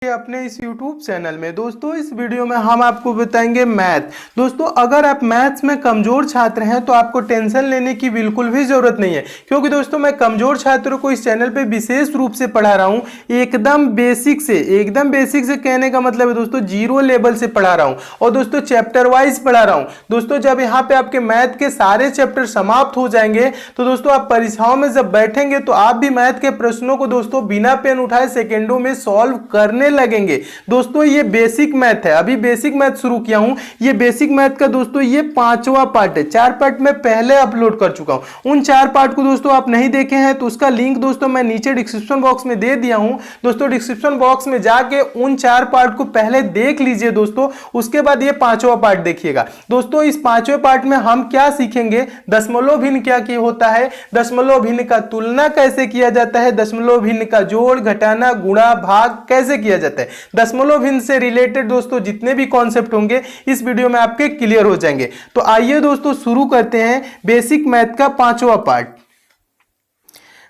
अपने इस YouTube channel में दोस्तों इस वीडियो में हम आपको बताएंगे मैथ। दोस्तों अगर आप मैथ्स में कमजोर छात्र हैं तो आपको टेंशन लेने की बिल्कुल भी जरूरत नहीं है, क्योंकि दोस्तों मैं कमजोर छात्रों को इस चैनल पे विशेष रूप से पढ़ा रहा हूं, एकदम बेसिक से कहने का मतलब है दोस्तों जीरो लेवल से पढ़ा रहा हूं और दोस्तों चैप्टर वाइज पढ़ा रहा हूं। दोस्तों जब यहाँ पे आपके मैथ के सारे चैप्टर समाप्त हो जाएंगे तो दोस्तों आप परीक्षाओं में जब बैठेंगे तो आप भी मैथ के प्रश्नों को दोस्तों बिना पेन उठाए सेकेंडों में सॉल्व करने लगेंगे। दोस्तों ये बेसिक मैथ है, अभी बेसिक मैथ शुरू किया हूं। ये बेसिक मैथ का दोस्तों ये 5वां पार्ट है। 4 पार्ट मैं पहले अपलोड कर चुका हूं। उन 4 पार्ट को दोस्तों आप नहीं देखे हैं तो उसका लिंक दोस्तों मैं नीचे डिस्क्रिप्शन बॉक्स में दे दिया हूं। दोस्तों डिस्क्रिप्शन बॉक्स में जाके उन 4 पार्ट को पहले देख लीजिए दोस्तों, उसके बाद ये 5वां पार्ट देखिएगा। दोस्तों इस 5वें पार्ट में हम क्या सीखेंगे, दशमलव भिन्न क्या होता है, दशमलव भिन्न का तुलना कैसे किया जाता है, दशमलव भिन्न का जोड़ घटाना गुणा भाग कैसे किया जाता है। दशमलव भिन्न से रिलेटेड दोस्तों जितने भी कॉन्सेप्ट होंगे इस वीडियो में आपके क्लियर हो जाएंगे। तो आइए दोस्तों शुरू करते हैं बेसिक मैथ का 5वां पार्ट।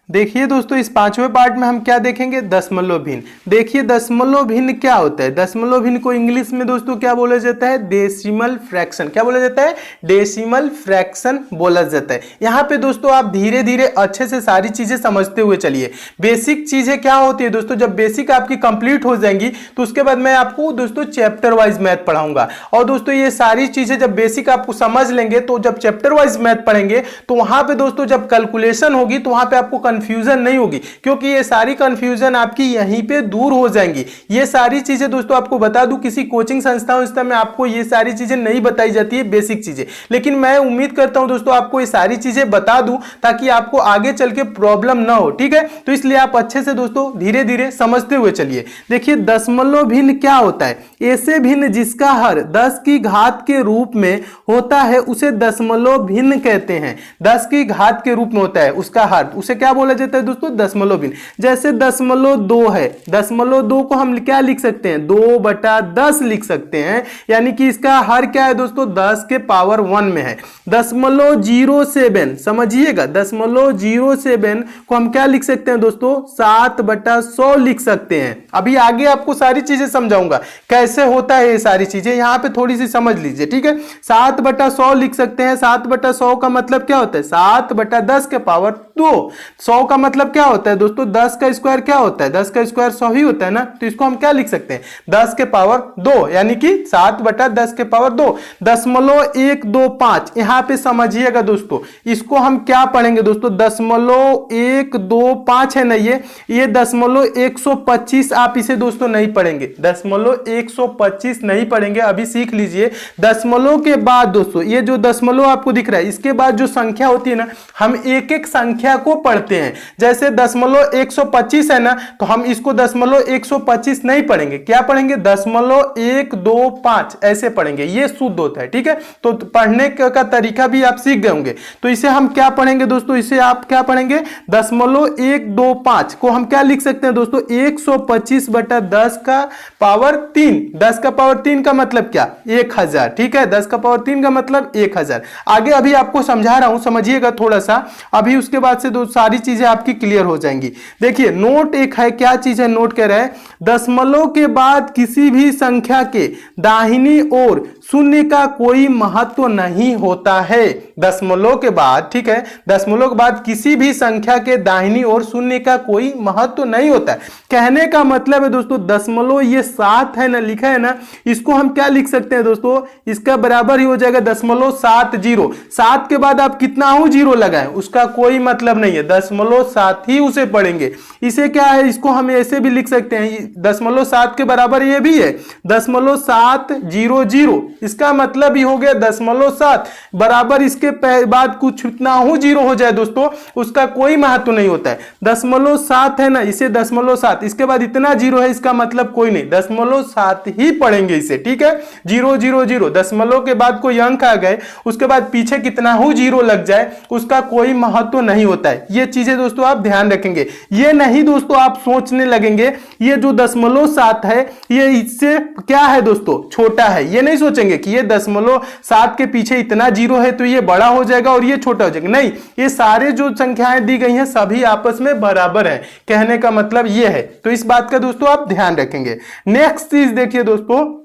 देखिए दोस्तों इस 5वें पार्ट में हम क्या देखेंगे, दशमलव भिन्न। देखिए दशमलव भिन्न क्या होता है। दशमलव भिन्न को इंग्लिश में दोस्तों क्या बोला जाता है, डेसिमल फ्रैक्शन। क्या बोला जाता है, डेसिमल फ्रैक्शन बोला जाता है। यहाँ पे दोस्तों आप धीरे धीरे अच्छे से सारी चीजें समझते हुए चलिए। बेसिक चीजें क्या होती है दोस्तों, जब बेसिक आपकी कंप्लीट हो जाएंगी तो उसके बाद मैं आपको दोस्तों चैप्टर वाइज मैथ पढ़ाऊंगा। और दोस्तों ये सारी चीजें जब बेसिक आपको समझ लेंगे तो जब चैप्टर वाइज मैथ पढ़ेंगे तो वहां पे दोस्तों जब कैलकुलेशन होगी तो वहां पे आपको कंफ्यूजन नहीं होगी, क्योंकि ये सारी कंफ्यूजन आपकी यहीं पे दूर हो जाएंगी। ये सारी चीजें दोस्तों आपको बता दूं किसी कोचिंग संस्था में आपको ये सारी चीजें नहीं बताई जाती है, बेसिक चीजें, लेकिन मैं उम्मीद करता हूं दोस्तों आपको ये सारी चीजें बता दूं ताकि आपको आगे चल के प्रॉब्लम ना हो। ठीक है, तो इसलिए आप अच्छे से दोस्तों धीरे धीरे समझते हुए चलिए। देखिए दशमलव भिन्न क्या होता है, ऐसे भिन्न जिसका हर 10 की घात के रूप में होता है उसे दशमलव भिन्न कहते हैं। 10 की घात के रूप में होता है उसका हर, उसे क्या बोला जाता है दोस्तों, दशमलव भिन्न। जैसे दशमलव 2 है, दशमलव 2 को हम क्या लिख सकते हैं, 2/10 लिख सकते हैं, यानी कि इसका हर क्या है दोस्तों 10 के पावर 1 में है। दशमलव 07 समझिएगा, दशमलव 07 को हम क्या लिख सकते हैं दोस्तों, 7/100 लिख सकते हैं। अभी आगे आपको सारी चीजें समझाऊंगा कैसे होता है ये सारी चीजें, यहां पे थोड़ी सी समझ लीजिए। ठीक है, 7/100 लिख सकते हैं। 7/100 का मतलब क्या होता है, 7/10 के पावर 2। 100 का मतलब क्या होता है दोस्तों, 10 का स्क्वायर क्या होता है, 10 का स्क्वायर 100 ही होता है ना, तो इसको हम क्या लिख सकते हैं, 10 के पावर 2, यानी कि 7/10 के पावर 2। दशमलव 125 यहां पे समझिएगा दोस्तों, इसको हम क्या पढ़ेंगे दोस्तों, दशमलव 125 है ना, ये दशमलव 125 आप इसे दोस्तों नहीं पढ़ेंगे, दशमलव 125 नहीं पढ़ेंगे, अभी सीख लीजिए। दशमलव के बाद दोस्तों ये जो दशमलव आपको दिख रहा है इसके बाद जो संख्या होती है ना, हम एक एक संख्या को पढ़ते हैं। जैसे दशमलव 125 है ना, तो हम इसको दशमलव 125 नहीं पढ़ेंगे, क्या पढ़ेंगे, दशमलव 125 ऐसे पढ़ेंगे, ये शुद्ध होता है। ठीक है, तो पढ़ने का तरीका भी आप सीख गए होंगे। तो इसे हम क्या पढ़ेंगे दोस्तों, इसे आप क्या पढ़ेंगे, दशमलव 125 को हम क्या लिख सकते हैं दोस्तों, 125/10 का पावर 3। 10 का पावर 3 का मतलब क्या, 1000। ठीक है, 10 का पावर 3 का मतलब 1000। आगे अभी आपको समझा रहा हूं, समझिएगा थोड़ा सा, अभी उसके बाद से सारी चीजें आपकी क्लियर हो जाएंगी। देखिए नोट एक है, क्या चीज है, नोट कह रहा है दशमलव के बाद किसी भी संख्या के दाहिनी ओर शून्य का कोई महत्व नहीं होता है। दशमलव के बाद, ठीक है, दशमलव के बाद किसी भी संख्या के दाहिनी ओर शून्य का कोई महत्व नहीं होता है। कहने का मतलब है दोस्तों दशमलव ये 7 है ना, लिखा है ना, इसको हम क्या लिख सकते हैं दोस्तों, इसका बराबर ही हो जाएगा दशमलव 70। 7 के बाद आप कितना हो जीरो लगाएं उसका कोई मतलब नहीं है, दशमलव 7 ही उसे पढ़ेंगे। इसे क्या है, इसको हम ऐसे भी लिख सकते हैं, दशमलव 7 के बराबर ये भी है, दशमलव 700, इसका मतलब ही हो गया दशमलव 7 बराबर इसके बाद कुछ इतना हो जीरो हो जाए दोस्तों उसका कोई महत्व नहीं होता है। दशमलव 7 है ना, इसे दशमलव 7, इसके बाद इतना जीरो है, इसका मतलब कोई नहीं, दशमलव 7 ही पढ़ेंगे इसे। ठीक है, 000 दशमलव के बाद कोई अंक आ गए उसके बाद पीछे कितना हो जीरो लग जाए उसका कोई महत्व नहीं होता है। ये चीजें से दोस्तों आप ध्यान रखेंगे। ये नहीं दोस्तों आप सोचने लगेंगे ये जो 0.7 है ये इससे क्या है दोस्तों छोटा है, ये नहीं सोचेंगे कि ये 0.7 के पीछे इतना जीरो है तो ये बड़ा हो जाएगा और ये छोटा हो जाएगा। नहीं, ये सारे जो संख्याएं दी गई हैं सभी आपस में बराबर है, कहने का मतलब ये है। तो इस बात का दोस्तों आप ध्यान रखेंगे। नेक्स्ट चीज देखिए दोस्तों,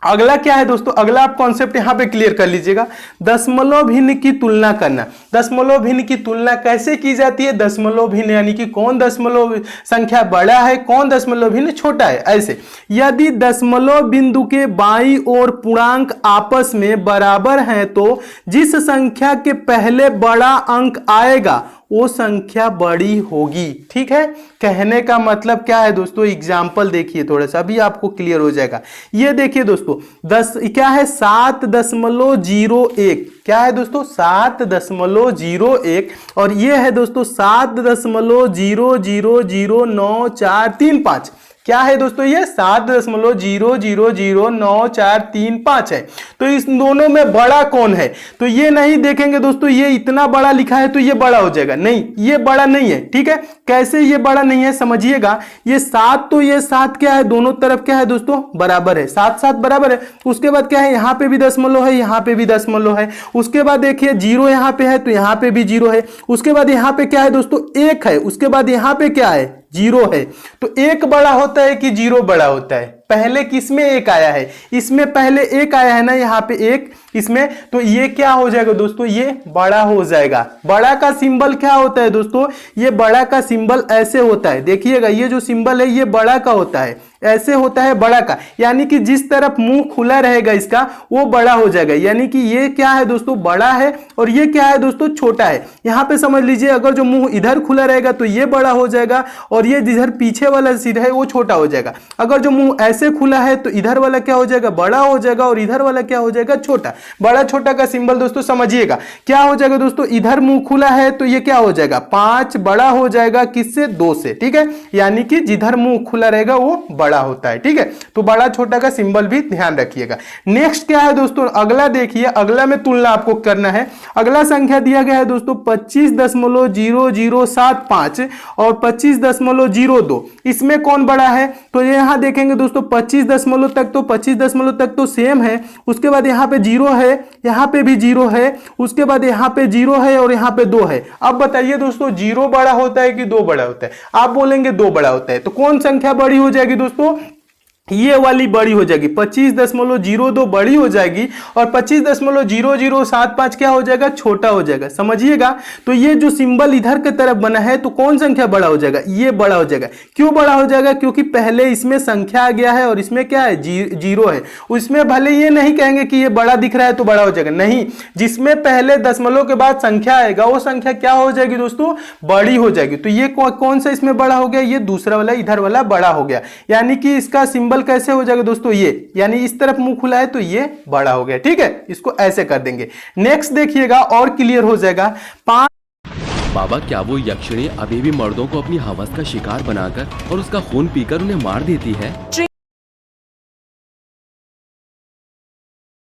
अगला क्या है दोस्तों, अगला आप कॉन्सेप्ट यहां पे क्लियर कर लीजिएगा, दशमलव भिन्न की तुलना करना। दशमलव भिन्न की तुलना कैसे की जाती है, दशमलव भिन्न यानी कि कौन दशमलव संख्या बड़ा है, कौन दशमलव भिन्न छोटा है। ऐसे यदि दशमलव बिंदु के बाईं ओर पूर्णांक आपस में बराबर हैं तो जिस संख्या के पहले बड़ा अंक आएगा वो संख्या बड़ी होगी। ठीक है, कहने का मतलब क्या है दोस्तों, एग्जाम्पल देखिए थोड़ा सा, अभी आपको क्लियर हो जाएगा। ये देखिए दोस्तों 10 क्या है 7.01, क्या है दोस्तों 7.01 और ये है दोस्तों 7.00094335। क्या है दोस्तों ये 7.00094335 है। तो इस दोनों में बड़ा कौन है, तो ये नहीं देखेंगे दोस्तों ये इतना बड़ा लिखा है तो ये बड़ा हो जाएगा, नहीं ये बड़ा नहीं है। ठीक है, कैसे ये बड़ा नहीं है समझिएगा, ये 7 तो ये 7 क्या है दोनों तरफ क्या है दोस्तों बराबर है, 7 7 बराबर है। उसके बाद क्या है यहाँ पे भी दशमलव है, यहाँ पे भी दशमलव है। उसके बाद देखिए जीरो यहाँ पे है तो यहाँ पे भी जीरो है। उसके बाद यहाँ पे क्या है दोस्तों 1 है। उसके बाद यहाँ पे क्या है जीरो है। तो 1 बड़ा होता है कि जीरो बड़ा होता है, पहले किसमें 1 आया है, इसमें पहले 1 आया है ना, यहाँ पे 1 इसमें, तो ये क्या हो जाएगा दोस्तों ये बड़ा हो जाएगा। बड़ा का सिंबल क्या होता है दोस्तों, ये बड़ा का सिंबल ऐसे होता है, देखिएगा ये जो सिंबल है ये बड़ा का होता है, ऐसे होता है बड़ा का, यानी कि जिस तरफ मुंह खुला रहेगा इसका वो बड़ा हो जाएगा। यानी कि ये क्या है दोस्तों बड़ा है और ये क्या है दोस्तों छोटा है। यहाँ पे समझ लीजिए अगर जो मुंह इधर खुला रहेगा तो ये बड़ा हो जाएगा और ये जिधर पीछे वाला सिर है वो छोटा हो जाएगा। अगर जो मुंह ऐसे खुला है तो इधर वाला क्या हो जाएगा बड़ा हो जाएगा और इधर वाला क्या हो जाएगा छोटा। बड़ा छोटा का सिंबल दोस्तों समझिएगा क्या हो जाएगा दोस्तों, इधर मुंह खुला है तो ये क्या हो जाएगा 5 बड़ा हो जाएगा किससे 2 से। ठीक है, यानी कि जिधर मुंह खुला रहेगा वो बड़ा होता है। ठीक है, तो बड़ा छोटा का सिंबल भी ध्यान रखिएगा। नेक्स्ट क्या है दोस्तों, अगला देखिए, अगला में तुलना आपको करना है। अगला संख्या दिया गया है दोस्तों 25.0075 और 25.02। इसमें कौन बड़ा है, तो यहां देखेंगे दोस्तों 25 दशमलव तक तो सेम है। उसके बाद यहाँ पे 0 है, यहाँ पे भी 0 है, उसके बाद यहाँ पे 0 है और यहाँ पे 2 है। अब बताइए दोस्तों 0 बड़ा होता है कि 2 बड़ा होता है, आप बोलेंगे 2 बड़ा होता है। तो कौन संख्या बड़ी हो जाएगी दोस्तों, ये वाली बड़ी हो जाएगी, 25.02 बड़ी हो जाएगी और 25.0075 क्या हो जाएगा छोटा हो जाएगा। समझिएगा, तो ये जो सिंबल इधर की तरफ बना है तो कौन संख्या बड़ा हो जाएगा, ये बड़ा हो जाएगा। क्यों बड़ा हो जाएगा, क्योंकि पहले इसमें संख्या आ गया है और इसमें क्या है जीरो है। उसमें भले ये नहीं कहेंगे कि ये बड़ा दिख रहा है तो बड़ा हो जाएगा, नहीं, जिसमें पहले दशमलव के बाद संख्या आएगा वो संख्या क्या हो जाएगी दोस्तों बड़ी हो जाएगी। तो ये कौन सा इसमें बड़ा हो गया, ये दूसरा वाला इधर वाला बड़ा हो गया। यानी कि इसका सिंबल कैसे हो जाएगा दोस्तों, ये यानी इस तरफ मुंह खुला है तो ये बड़ा हो गया। ठीक है, इसको ऐसे कर देंगे। नेक्स्ट देखिएगा और क्लियर हो जाएगा। बाबा क्या वो यक्षिणी अभी भी मर्दों को अपनी हवस का शिकार बनाकर और उसका खून पीकर उन्हें मार देती है?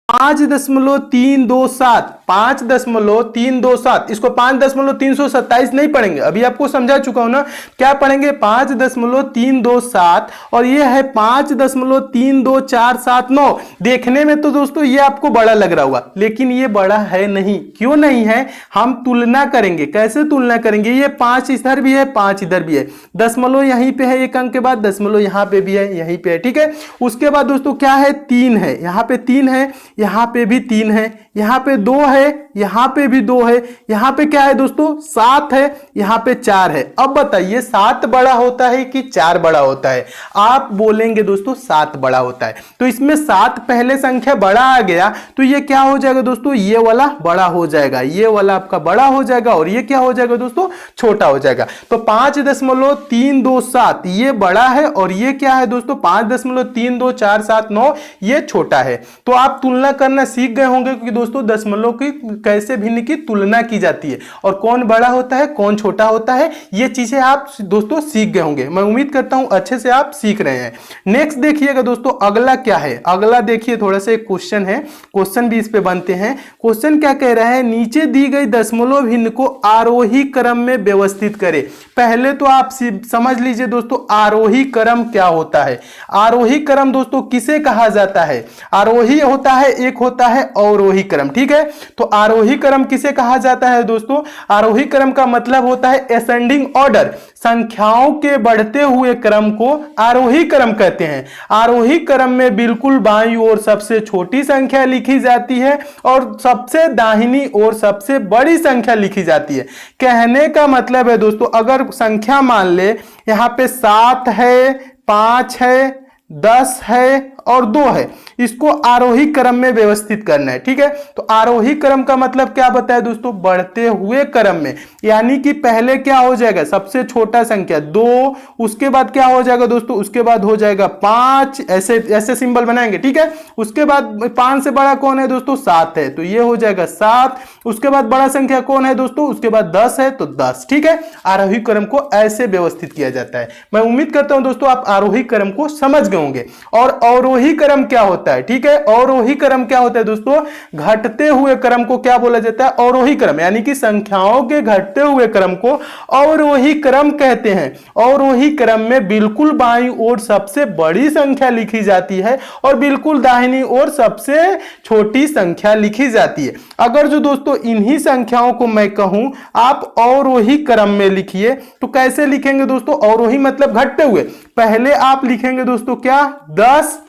5.327 5.327, इसको 5.327 नहीं पढ़ेंगे, अभी आपको समझा चुका हूं ना। क्या पढ़ेंगे 5.327 और ये है 5.32479। देखने में तो दोस्तों ये आपको बड़ा लग रहा होगा लेकिन ये बड़ा है नहीं। क्यों नहीं है, हम तुलना करेंगे। कैसे तुलना करेंगे, ये 5 इधर भी है 5 इधर भी है, दशमलव यहीं पे है एक अंक के बाद, दशमलव यहां पे भी है यहीं पे है। ठीक है, उसके बाद दोस्तों क्या है 3 है, यहाँ पे 3 है, यहाँ पे भी 3 है, यहाँ पे 2 है, यहाँ पे भी 2 है, यहाँ पे क्या है दोस्तों 7 है, यहाँ पे 4 है। अब बताइए 7 बड़ा होता है कि 4 बड़ा होता है, आप बोलेंगे दोस्तों 7 बड़ा होता है। तो इसमें 7 पहले संख्या बड़ा आ गया तो ये क्या हो जाएगा दोस्तों, ये वाला बड़ा हो जाएगा, ये वाला आपका बड़ा हो जाएगा और ये क्या हो जाएगा दोस्तों छोटा हो जाएगा। तो 5.327 ये बड़ा है और ये क्या है दोस्तों 5.32479 ये छोटा है। तो आप तुलना करना सीख गए होंगे, क्योंकि दोस्तों दशमलव की कैसे भिन्न की तुलना की जाती है और कौन बड़ा होता है कौन छोटा होता है, ये चीजें आप दोस्तों सीख गए होंगे। मैं उम्मीद करता हूं अच्छे से आप सीख रहे हैं। नेक्स्ट देखिएगा दोस्तों, अगला क्या है, अगला देखिए थोड़ा सा एक क्वेश्चन है, क्वेश्चन भी इस पे बनते हैं। क्वेश्चन क्या कह रहा है, नीचे दी गई दशमलव भिन्न को आरोही क्रम में व्यवस्थित करें। पहले तो आप समझ लीजिए दोस्तों आरोही क्रम क्या होता है। आरोही क्रम दोस्तों किसे कहा जाता है, आरोही होता है, एक होता है अवरोही क्रम, ठीक है। तो आरोही क्रम किसे कहा जाता है दोस्तों, आरोही क्रम का मतलब होता है असेंडिंग ऑर्डर, संख्याओं के बढ़ते हुए क्रम को आरोही क्रम कहते हैं। आरोही क्रम में बिल्कुल बाईं ओर सबसे छोटी संख्या लिखी जाती है और सबसे दाहिनी ओर सबसे बड़ी संख्या लिखी जाती है। कहने का मतलब है दोस्तों, अगर संख्या मान ले यहां पे 7 है, 5 है, 10 है और 2 है, इसको आरोही क्रम में व्यवस्थित करना है, ठीक है। तो आरोही क्रम का मतलब क्या बताया दोस्तों, बढ़ते हुए क्रम में, यानी कि पहले क्या हो जाएगा, सबसे छोटा संख्या 2, उसके बाद क्या हो जाएगा दोस्तों, उसके बाद हो जाएगा 5, ऐसे ऐसे सिंबल बनाएंगे, ठीक है। उसके बाद 5 से बड़ा कौन है दोस्तों, 7 है, तो ये हो जाएगा 7। उसके बाद बड़ा संख्या कौन है दोस्तों, उसके बाद 10 है, तो 10, ठीक है। आरोही क्रम को ऐसे व्यवस्थित किया जाता है। मैं उम्मीद करता हूं दोस्तों आप आरोही क्रम को समझ गए होंगे। और अवरोही क्रम क्या होता है, ठीक है। अवरोही क्रम क्या होता है दोस्तों, घटते हुए क्रम को क्या बोला जाता है, अवरोही क्रम, यानी कि संख्याओं के घटते हुए क्रम को अवरोही क्रम कहते हैं। अवरोही क्रम में बिल्कुल बाईं ओर सबसे बड़ी संख्या लिखी जाती है और बिल्कुल दाहिनी ओर सबसे छोटी संख्या लिखी जाती है। अगर जो दोस्तों इन्हीं संख्याओं को मैं कहूं आप अवरोही क्रम में लिखिए, तो कैसे लिखेंगे दोस्तों, अवरोही मतलब घटते हुए। पहले आप लिखेंगे दोस्तों क्या, 10,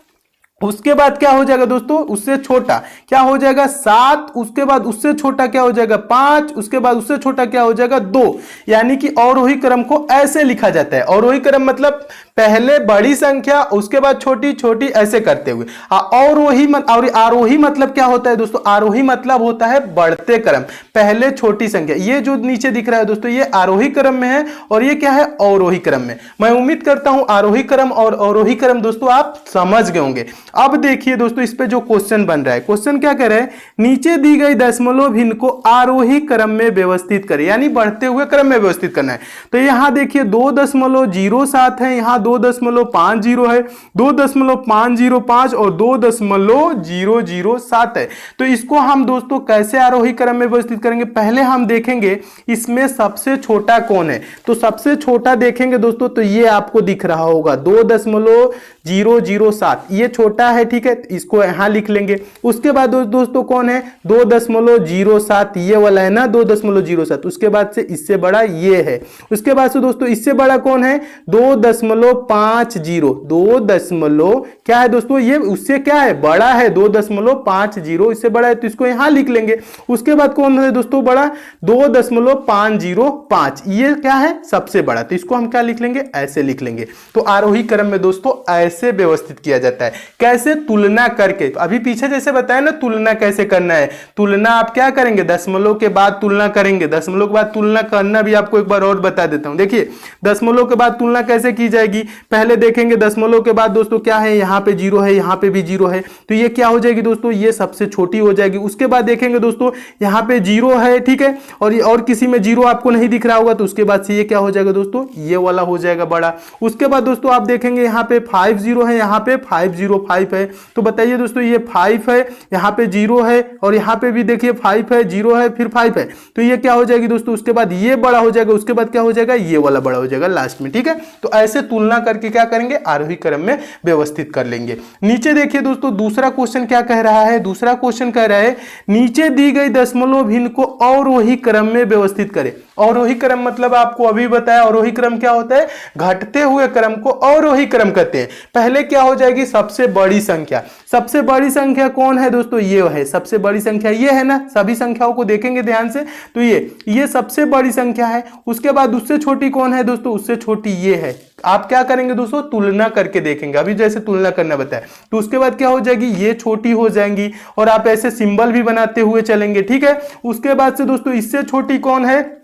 उसके बाद क्या हो जाएगा दोस्तों, उससे छोटा क्या हो जाएगा 7, उसके बाद उससे छोटा क्या हो जाएगा 5, उसके बाद उससे छोटा क्या हो जाएगा 2, यानी कि अवरोही क्रम को ऐसे लिखा जाता है। अवरोही क्रम मतलब पहले बड़ी संख्या, उसके बाद छोटी छोटी, ऐसे करते हुए। आरोही मतलब क्या होता है दोस्तों, आरोही मतलब होता है बढ़ते क्रम, पहले छोटी संख्या। ये जो नीचे दिख रहा है दोस्तों ये आरोही क्रम में है और ये क्या है, अवरोही क्रम में। मैं उम्मीद करता हूं आरोही क्रम और अवरोही क्रम दोस्तों आप समझ गए होंगे। अब देखिए दोस्तों इस पे जो क्वेश्चन बन रहा है, क्वेश्चन क्या कह रहा है, नीचे दी गई दशमलव भिन्न को आरोही क्रम में व्यवस्थित करें, यानी बढ़ते हुए क्रम में व्यवस्थित करना है। तो यहां देखिए 2.07 है, यहां 2.50 है, 2.505 और 2.007 है। तो इसको हम दोस्तों कैसे आरोही क्रम में व्यवस्थित करेंगे, पहले हम देखेंगे इसमें सबसे छोटा कौन है। तो सबसे छोटा देखेंगे दोस्तों, तो ये आपको दिख रहा होगा 2.007, ये छोटा है, ठीक है, इसको यहां लिख लेंगे। उसके बाद दोस्तों कौन है, 2.07, ये वाला है ना 2.07, उसके बाद से इससे बड़ा ये है। उसके बाद से दोस्तों इससे बड़ा कौन है, 2.50, 2 क्या है दोस्तों, ये उससे क्या है, बड़ा है, 2.50, इससे बड़ा है, तो इसको यहां लिख लेंगे। उसके बाद कौन है दोस्तों बड़ा, 2.505, ये क्या है सबसे बड़ा, तो इसको हम क्या लिख लेंगे, ऐसे लिख लेंगे। तो आरोही क्रम में दोस्तों ऐसे व्यवस्थित किया जाता है। कैसे, तुलना करके। अभी पीछे जैसे बताया ना तुलना कैसे करना है, तुलना आप क्या करेंगे, दशमलव के बाद तुलना करेंगे। दशमलव के बाद तुलना करना भी आपको एक बार और बता देता हूं। देखिए दशमलव के बाद तुलना कैसे की जाएगी, पहले देखेंगे दशमलव के बाद दोस्तों क्या है, यहाँ पे 0 है, यहाँ पे भी 0 है, तो ये क्या हो जाएगी दोस्तों, ये सबसे छोटी हो जाएगी। उसके बाद देखेंगे दोस्तों यहाँ पे 0 है, ठीक है, और किसी में 0 आपको नहीं दिख रहा होगा, तो उसके बाद से ये क्या हो जाएगा दोस्तों, ये वाला हो जाएगा बड़ा। उसके बाद दोस्तों आप देखेंगे यहाँ पे 50 है, यहाँ पे 505 है, तो बताइए दोस्तों ये 5 है, यहाँ पे 0 है और यहाँ पे भी देखिए 5 है, 0 है, फिर 5 है, तो ये क्या हो जाएगी दोस्तों, उसके बाद ये बड़ा हो जाएगा, उसके बाद क्या हो जाएगा, ये वाला बड़ा हो जाएगा लास्ट में, ठीक है। तो ऐसे तुलना करके क्या करेंगे, आरोही क्रम में व्यवस्थित कर लेंगे। नीचे देखिए दोस्तों दूसरा क्वेश्चन क्या कह रहा है, दूसरा क्वेश्चन कह रहा है नीचे दी गई दशमलव भिन्न को अवरोही क्रम में व्यवस्थित करें। अवरोही क्रम मतलब आपको अभी बताया, अवरोही क्रम क्या होता है, घटते हुए क्रम को अवरोही क्रम कहते हैं। पहले क्या हो जाएगी, सबसे बड़ी संख्या, सबसे बड़ी संख्या कौन है दोस्तों, ये है सबसे बड़ी संख्या, ये है ना, सभी संख्याओं को देखेंगे ध्यान से, तो ये सबसे बड़ी संख्या है। उसके बाद उससे छोटी कौन है दोस्तों, उससे छोटी ये है। आप क्या करेंगे दोस्तों, तुलना करके देखेंगे, अभी जैसे तुलना करना बताया, तो उसके बाद क्या हो जाएगी, ये छोटी हो जाएंगी और आप ऐसे सिंबल भी बनाते हुए चलेंगे, ठीक है। उसके बाद से दोस्तों इससे छोटी कौन है,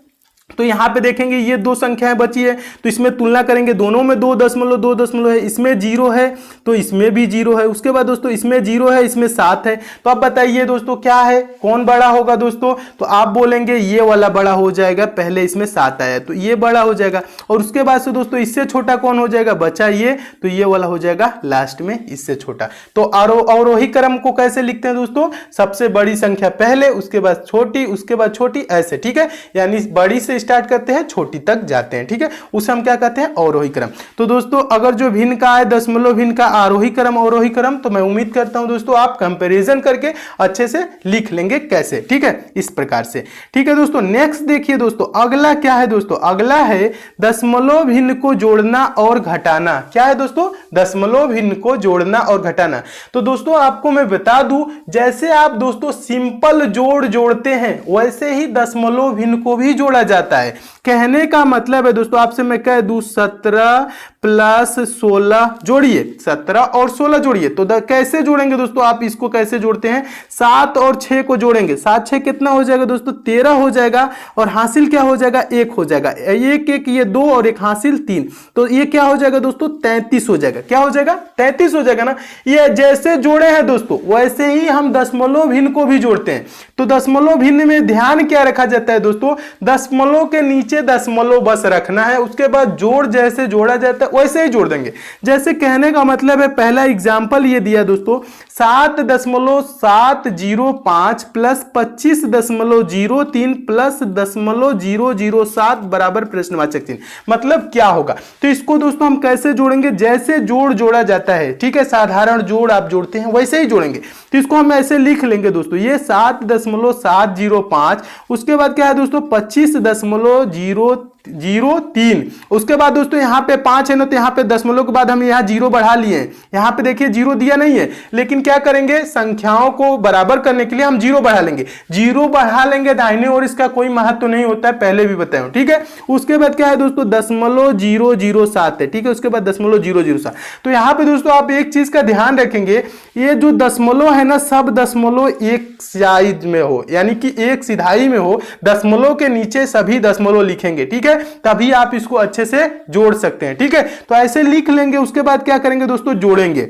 तो यहाँ पे देखेंगे ये दो संख्याएं बची है, तो इसमें तुलना करेंगे, दोनों में 2.2 है, इसमें 0 है तो इसमें भी 0 है। उसके बाद दोस्तों इसमें 0 है, इसमें 7 है। तो अब बताइए दोस्तों क्या है, कौन बड़ा होगा दोस्तों? तो आप बोलेंगे ये वाला बड़ा हो जाएगा, पहले इसमें 7 आया तो ये बड़ा हो जाएगा। और उसके बाद से दोस्तों इससे छोटा कौन हो जाएगा? बचा ये, तो ये वाला हो जाएगा लास्ट में इससे छोटा। तो अवरोही क्रम को कैसे लिखते हैं दोस्तों? सबसे बड़ी संख्या पहले, उसके बाद छोटी, उसके बाद छोटी, ऐसे, ठीक है। यानी बड़ी से स्टार्ट करते हैं, छोटी तक जाते हैं, ठीक है। उसे हम क्या कहते हैं? अवरोही क्रम। तो दोस्तों अगर जो भिन्न का है दशमलव भिन्न का आरोही क्रम अवरोही क्रम, तो मैं उम्मीद करता हूं दोस्तों आप कंपैरिजन करके अच्छे से लिख लेंगे कैसे, ठीक है, इस प्रकार से, ठीक है दोस्तों। नेक्स्ट देखिए दोस्तों, अगला क्या है दोस्तों? अगला है दशमलव भिन्न को जोड़ना और घटाना। क्या है दोस्तों? दशमलव भिन्न को जोड़ना और घटाना। तो दोस्तों आपको मैं बता दूं, जैसे आप दोस्तों सिंपल जोड़ जोड़ते हैं वैसे ही दशमलव भिन्न को भी जोड़ा जाता है। कहने का मतलब है दोस्तों, आपसे मैं कह दूं 17 प्लस 16 जोड़िए, 17 और 16 जोड़िए, तो कैसे जोड़ेंगे दोस्तों? आप इसको कैसे जोड़ते हैं? 7 और 6 को जोड़ेंगे, 7 6 कितना हो जाएगा दोस्तों? 13 हो जाएगा। और हासिल क्या हो जाएगा? 1 हो जाएगा, एक एक ये 2 और एक हासिल 3, तो ये क्या हो जाएगा दोस्तों? 33 हो जाएगा। क्या हो जाएगा? 33 हो जाएगा ना। ये जैसे जोड़े हैं दोस्तों वैसे ही हम दशमलव भिन्न को भी जोड़ते हैं। तो दशमलव भिन्न में ध्यान क्या रखा जाता है दोस्तों? दशमलव के नीचे दशमलव बस रखना है, उसके बाद जोड़ जैसे जोड़ा जाता है वैसे ही जोड़ देंगे। जैसे कहने का मतलब है, पहला एग्जाम्पल ये दिया दोस्तों, 7.705 प्लस 25.03 प्लस 0.007 बराबर प्रश्नवाचक चिन्ह। मतलब क्या होगा? तो इसको दोस्तों हम कैसे जोड़ेंगे? जैसे जोड़ जोड़ा जाता है, ठीक है, साधारण जोड़ आप जोड़ते हैं वैसे ही जोड़ेंगे। तो इसको हम ऐसे लिख लेंगे दोस्तों, ये 7.705, उसके बाद क्या है दोस्तों? 25.003, उसके बाद दोस्तों यहाँ पे 5 है ना, तो यहाँ पे दशमलव के बाद हम यहाँ 0 बढ़ा लिए हैं। यहाँ पे देखिए 0 दिया नहीं है, लेकिन क्या करेंगे? संख्याओं को बराबर करने के लिए हम 0 बढ़ा लेंगे। 0 बढ़ा लेंगे दाहिने और इसका कोई महत्व तो नहीं होता है, पहले भी बताया हूं, ठीक है। उसके बाद क्या है दोस्तों? 0.007 है, ठीक है, उसके बाद 0.007। तो यहाँ पे दोस्तों आप एक चीज का ध्यान रखेंगे, ये जो दशमलव है ना, सब दशमलव एक साइड में हो, यानी कि एक सिधाई में हो, दशमलव के नीचे सभी दशमलव लिखेंगे, ठीक है, तभी आप इसको अच्छे से जोड़ सकते हैं, ठीक है। तो ऐसे लिख लेंगे। उसके बाद क्या करेंगे दोस्तों? जोड़ेंगे।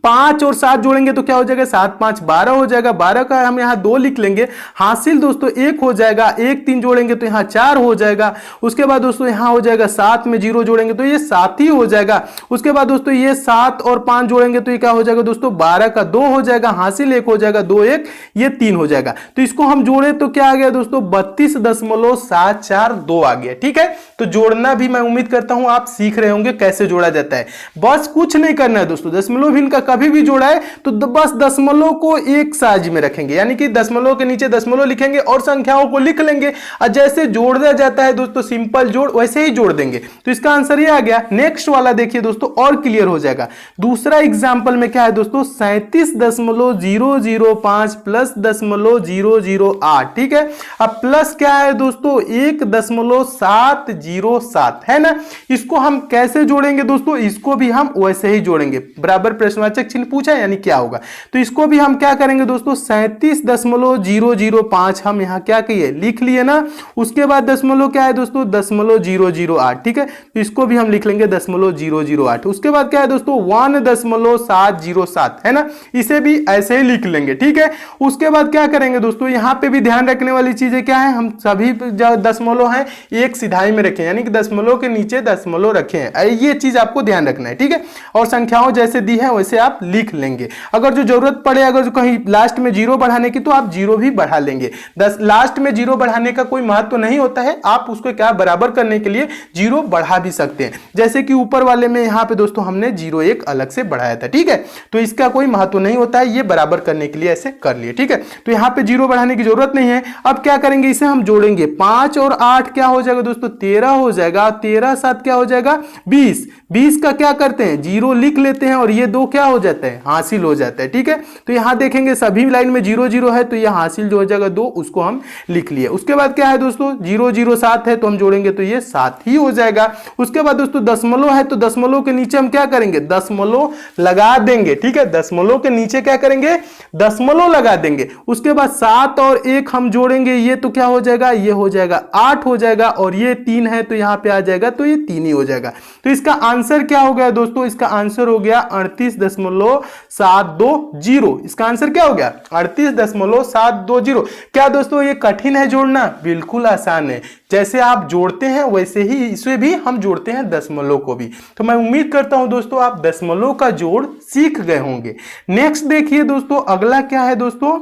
5 और 7 जोड़ेंगे तो क्या हो जाएगा? 7 5 12 हो जाएगा। 12 का हम यहाँ 2 लिख लेंगे, हासिल दोस्तों 1 हो जाएगा। 1 3 जोड़ेंगे तो यहाँ 4 हो जाएगा। उसके बाद दोस्तों यहाँ हो जाएगा 7 में 0 जोड़ेंगे तो ये 7 ही हो जाएगा। उसके बाद दोस्तों ये 7 और 5 जोड़ेंगे तो ये क्या हो जाएगा दोस्तों? 12 का 2 हो जाएगा, हासिल 1 हो जाएगा, 2 1 ये 3 हो जाएगा। तो इसको हम जोड़े तो क्या आ गया दोस्तों? 32.742 आ गया, ठीक है। तो जोड़ना भी मैं उम्मीद करता हूं आप सीख रहे होंगे कैसे जोड़ा जाता है। बस कुछ नहीं करना है दोस्तों, दशमलव भिन्न का कभी भी जोड़ा है तो बस दशमलव को एक साइज में रखेंगे, यानी कि दशमलव के नीचे दशमलव लिखेंगे और संख्याओं को लिख लेंगे, और जैसे जोड़ा जाता है दोस्तों सिंपल जोड़ वैसे ही जोड़ देंगे। तो इसका आंसर ये आ गया। नेक्स्ट वाला देखिए दोस्तों, और क्लियर हो जाएगा। दूसरा एग्जांपल में क्या है दोस्तों? 37.005 प्लस 0.008, ठीक है। अब प्लस क्या है दोस्तों? 1.707 है ना। इसको हम कैसे जोड़ेंगे दोस्तों? इसको भी हम वैसे ही जोड़ेंगे, बराबर प्रश्नवाचक चिन्ह पूछा यानी क्या होगा। तो इसको भी हम क्या करेंगे दोस्तों? 37.005 हम यहाँ क्या किए? लिख लिए ना। उसके बाद दशमलव क्या है दोस्तों? 0.008, ठीक है। तो इसको भी हम लिख लेंगे 0.008। उसके बाद क्या है दोस्तों? 1.707 है ना, इसे भी ऐसे ही लिख लेंगे, ठीक है। उसके बाद क्या करेंगे दोस्तों? यहाँ पे भी ध्यान रखने वाली चीजें क्या है, हम सभी दशमलव हैं एक सिधाई में रखें, यानी कि दशमलव के नीचे दशमलव रखे हैं, ये चीज आपको ध्यान रखना है, ठीक है। और संख्याओं जैसे दी है वैसे आप लिख लेंगे। अगर जो जरूरत पड़े, अगर जो कहीं लास्ट में 0 बढ़ाने की, तो आप 0 भी बढ़ा लेंगे। लास्ट में 0 बढ़ाने का कोई महत्व तो नहीं होता है, आप उसको क्या बराबर करने के लिए 0 बढ़ा भी सकते हैं। जैसे कि ऊपर वाले में यहाँ पे दोस्तों हमने 0 1 अलग से बढ़ाया था, ठीक है। तो इसका कोई महत्व नहीं होता है, ये बराबर करने के लिए ऐसे कर लिए, ठीक है। तो यहाँ पे 0 बढ़ाने की जरूरत नहीं है। अब क्या करेंगे? इसे हम जोड़ेंगे। 5 और 8 क्या हो जाएगा दोस्तों? 13 हो जाएगा। 13 7 क्या हो जाएगा? 20। 20 का क्या करते हैं? 0 लिख लेते हैं और ये 2 क्या हो हो जाता है, हासिल हो जाता है। ठीक है, तो यहां देखेंगे सभी लाइन में 0 0 है, तो ये हासिल जो हो जाएगा 2, उसको हम लिख लिए। उसके बाद क्या है दोस्तों, 0 0 7 है, तो हम जोड़ेंगे तो ये 7 ही हो जाएगा। उसके बाद दोस्तों दशमलव है, तो दशमलव के नीचे हम क्या करेंगे, दशमलव लगा देंगे। ठीक है, दशमलव के नीचे क्या करेंगे, दशमलव लगा देंगे। उसके बाद 7 और 1 हम जोड़ेंगे, ये तो क्या हो जाएगा, ये हो जाएगा 8 हो जाएगा, और ये 3 है तो यहां पे आ जाएगा, तो ये 3 ही हो जाएगा। तो इसका आंसर क्या हो गया दोस्तों, इसका आंसर हो गया 38.720। इसका आंसर क्या हो गया, 38.720। क्या दोस्तों ये कठिन है जोड़ना, बिल्कुल आसान है। जैसे आप जोड़ते हैं वैसे ही इसे भी हम जोड़ते हैं, दशमलव को भी। तो मैं उम्मीद करता हूं दोस्तों आप दशमलव का जोड़ सीख गए होंगे। नेक्स्ट देखिए दोस्तों, अगला क्या है दोस्तों,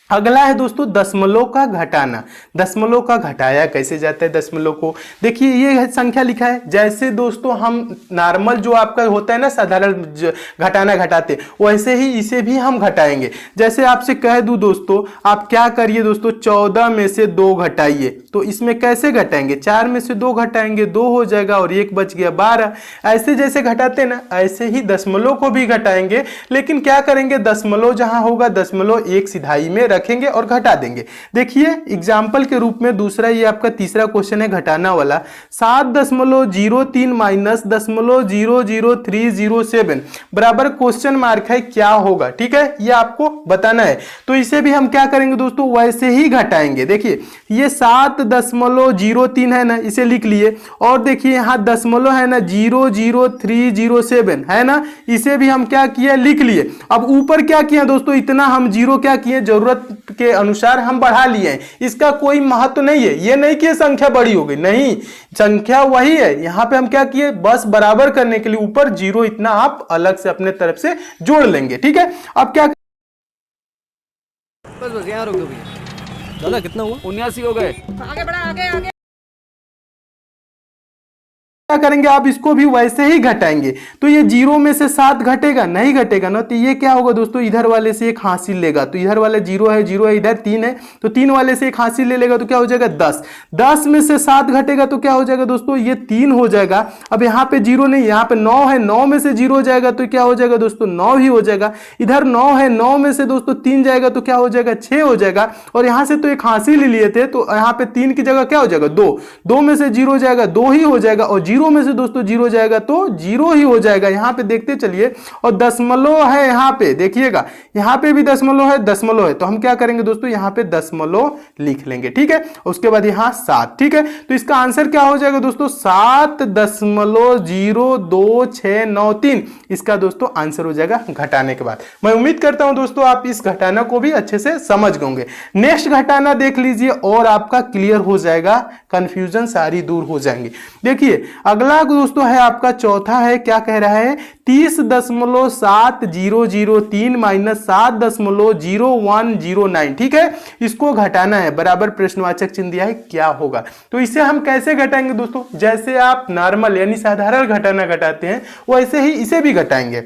अगला है दोस्तों दशमलव का घटाना। दशमलव का घटाया कैसे जाता है दशमलव को, देखिए ये संख्या लिखा है, जैसे दोस्तों हम नॉर्मल जो आपका होता है ना साधारण घटाना घटाते, वैसे ही इसे भी हम घटाएंगे। जैसे आपसे कह दूं दोस्तों, आप क्या करिए दोस्तों, 14 में से 2 घटाइए, तो इसमें कैसे घटाएंगे, 4 में से 2 घटाएंगे, 2 हो जाएगा, और 1 बच गया 12। ऐसे जैसे घटाते ना, ऐसे ही दशमलव को भी घटाएंगे, लेकिन क्या करेंगे, दशमलव जहां होगा दशमलव एक सिधाई में रखेंगे और घटा देंगे। देखिए एग्जाम्पल के रूप में दूसरा, ये आपका तीसरा क्वेश्चन है घटाना वाला, 7.03 माइनस 0.00307 बराबर क्वेश्चन मार्क है, क्या होगा। ठीक है, ये आपको बताना है। तो इसे भी हम क्या करेंगे दोस्तों, वैसे ही घटाएंगे। देखिए ये 7.03 है ना, इसे लिख लिए, और देखिए यहां दशमलव है ना 0.0307 है ना, इसे भी हम क्या किए, लिख लिए। अब ऊपर क्या किया दोस्तों, इतना हम जीरो क्या किए, जरूरत के अनुसार हम बढ़ा लिए हैं। इसका कोई महत्व नहीं है, ये नहीं कि संख्या बड़ी हो गई, नहीं, संख्या वही है। यहां पे हम क्या किए, बस बराबर करने के लिए ऊपर जीरो इतना आप अलग से अपने तरफ से जोड़ लेंगे। ठीक है, अब क्या, बस यहाँ रोक दो भैया। दादा कितना हुआ, 79 हो गए। आगे बढ़ा, आगे आगे। क्या करेंगे, आप इसको भी वैसे ही घटाएंगे। तो ये 0 में से 7 घटेगा, नहीं घटेगा ना, तो ये क्या होगा दोस्तों, इधर वाले से एक हासिल लेगा, तो इधर वाले 0 है, 0 है, इधर 3 है, तो 3 वाले से एक हासिल ले लेगा, तो क्या हो जाएगा 10। 10 में से 7 घटेगा तो क्या हो जाएगा दोस्तों, ये 3 हो जाएगा। अब यहाँ पे 0 नहीं, यहाँ पे 9 है, 9 में से 0 जाएगा तो क्या हो जाएगा दोस्तों, 9 ही हो जाएगा। इधर 9 है, 9 में से दोस्तों 3 जाएगा तो क्या हो जाएगा, 6 हो जाएगा। और यहाँ से तो एक हासिल ही लिए थे, तो यहाँ पे 3 की जगह क्या हो जाएगा, 2। 2 में से 0 जाएगा, 2 ही हो जाएगा, और 0 में से दोस्तों 0 जाएगा तो 0 ही हो जाएगा। यहां पे देखते चलिए, और दशमलव है यहां पे, देखिएगा यहां पे भी दशमलव है, दशमलव है, तो हम क्या करेंगे दोस्तों, यहां पे दशमलव लिख लेंगे। ठीक है, उसके बाद यहां 7। ठीक है, तो इसका आंसर क्या हो जाएगा दोस्तों, 7.022693। इसका दोस्तों आंसर हो जाएगा घटाने के बाद। मैं उम्मीद करता हूं दोस्तों आप इस घटाना को भी अच्छे से समझ गए। नेक्स्ट घटाना देख लीजिए और आपका क्लियर हो जाएगा, कंफ्यूजन सारी दूर हो जाएंगे। देखिए अगला दोस्तों है आपका चौथा है, क्या कह रहा है, 30.7003 माइनस 7.0109। ठीक है, इसको घटाना है, बराबर प्रश्नवाचक चिन्ह दिया है, क्या होगा। तो इसे हम कैसे घटाएंगे दोस्तों, जैसे आप नॉर्मल यानी साधारण घटाना घटाते हैं वैसे ही इसे भी घटाएंगे।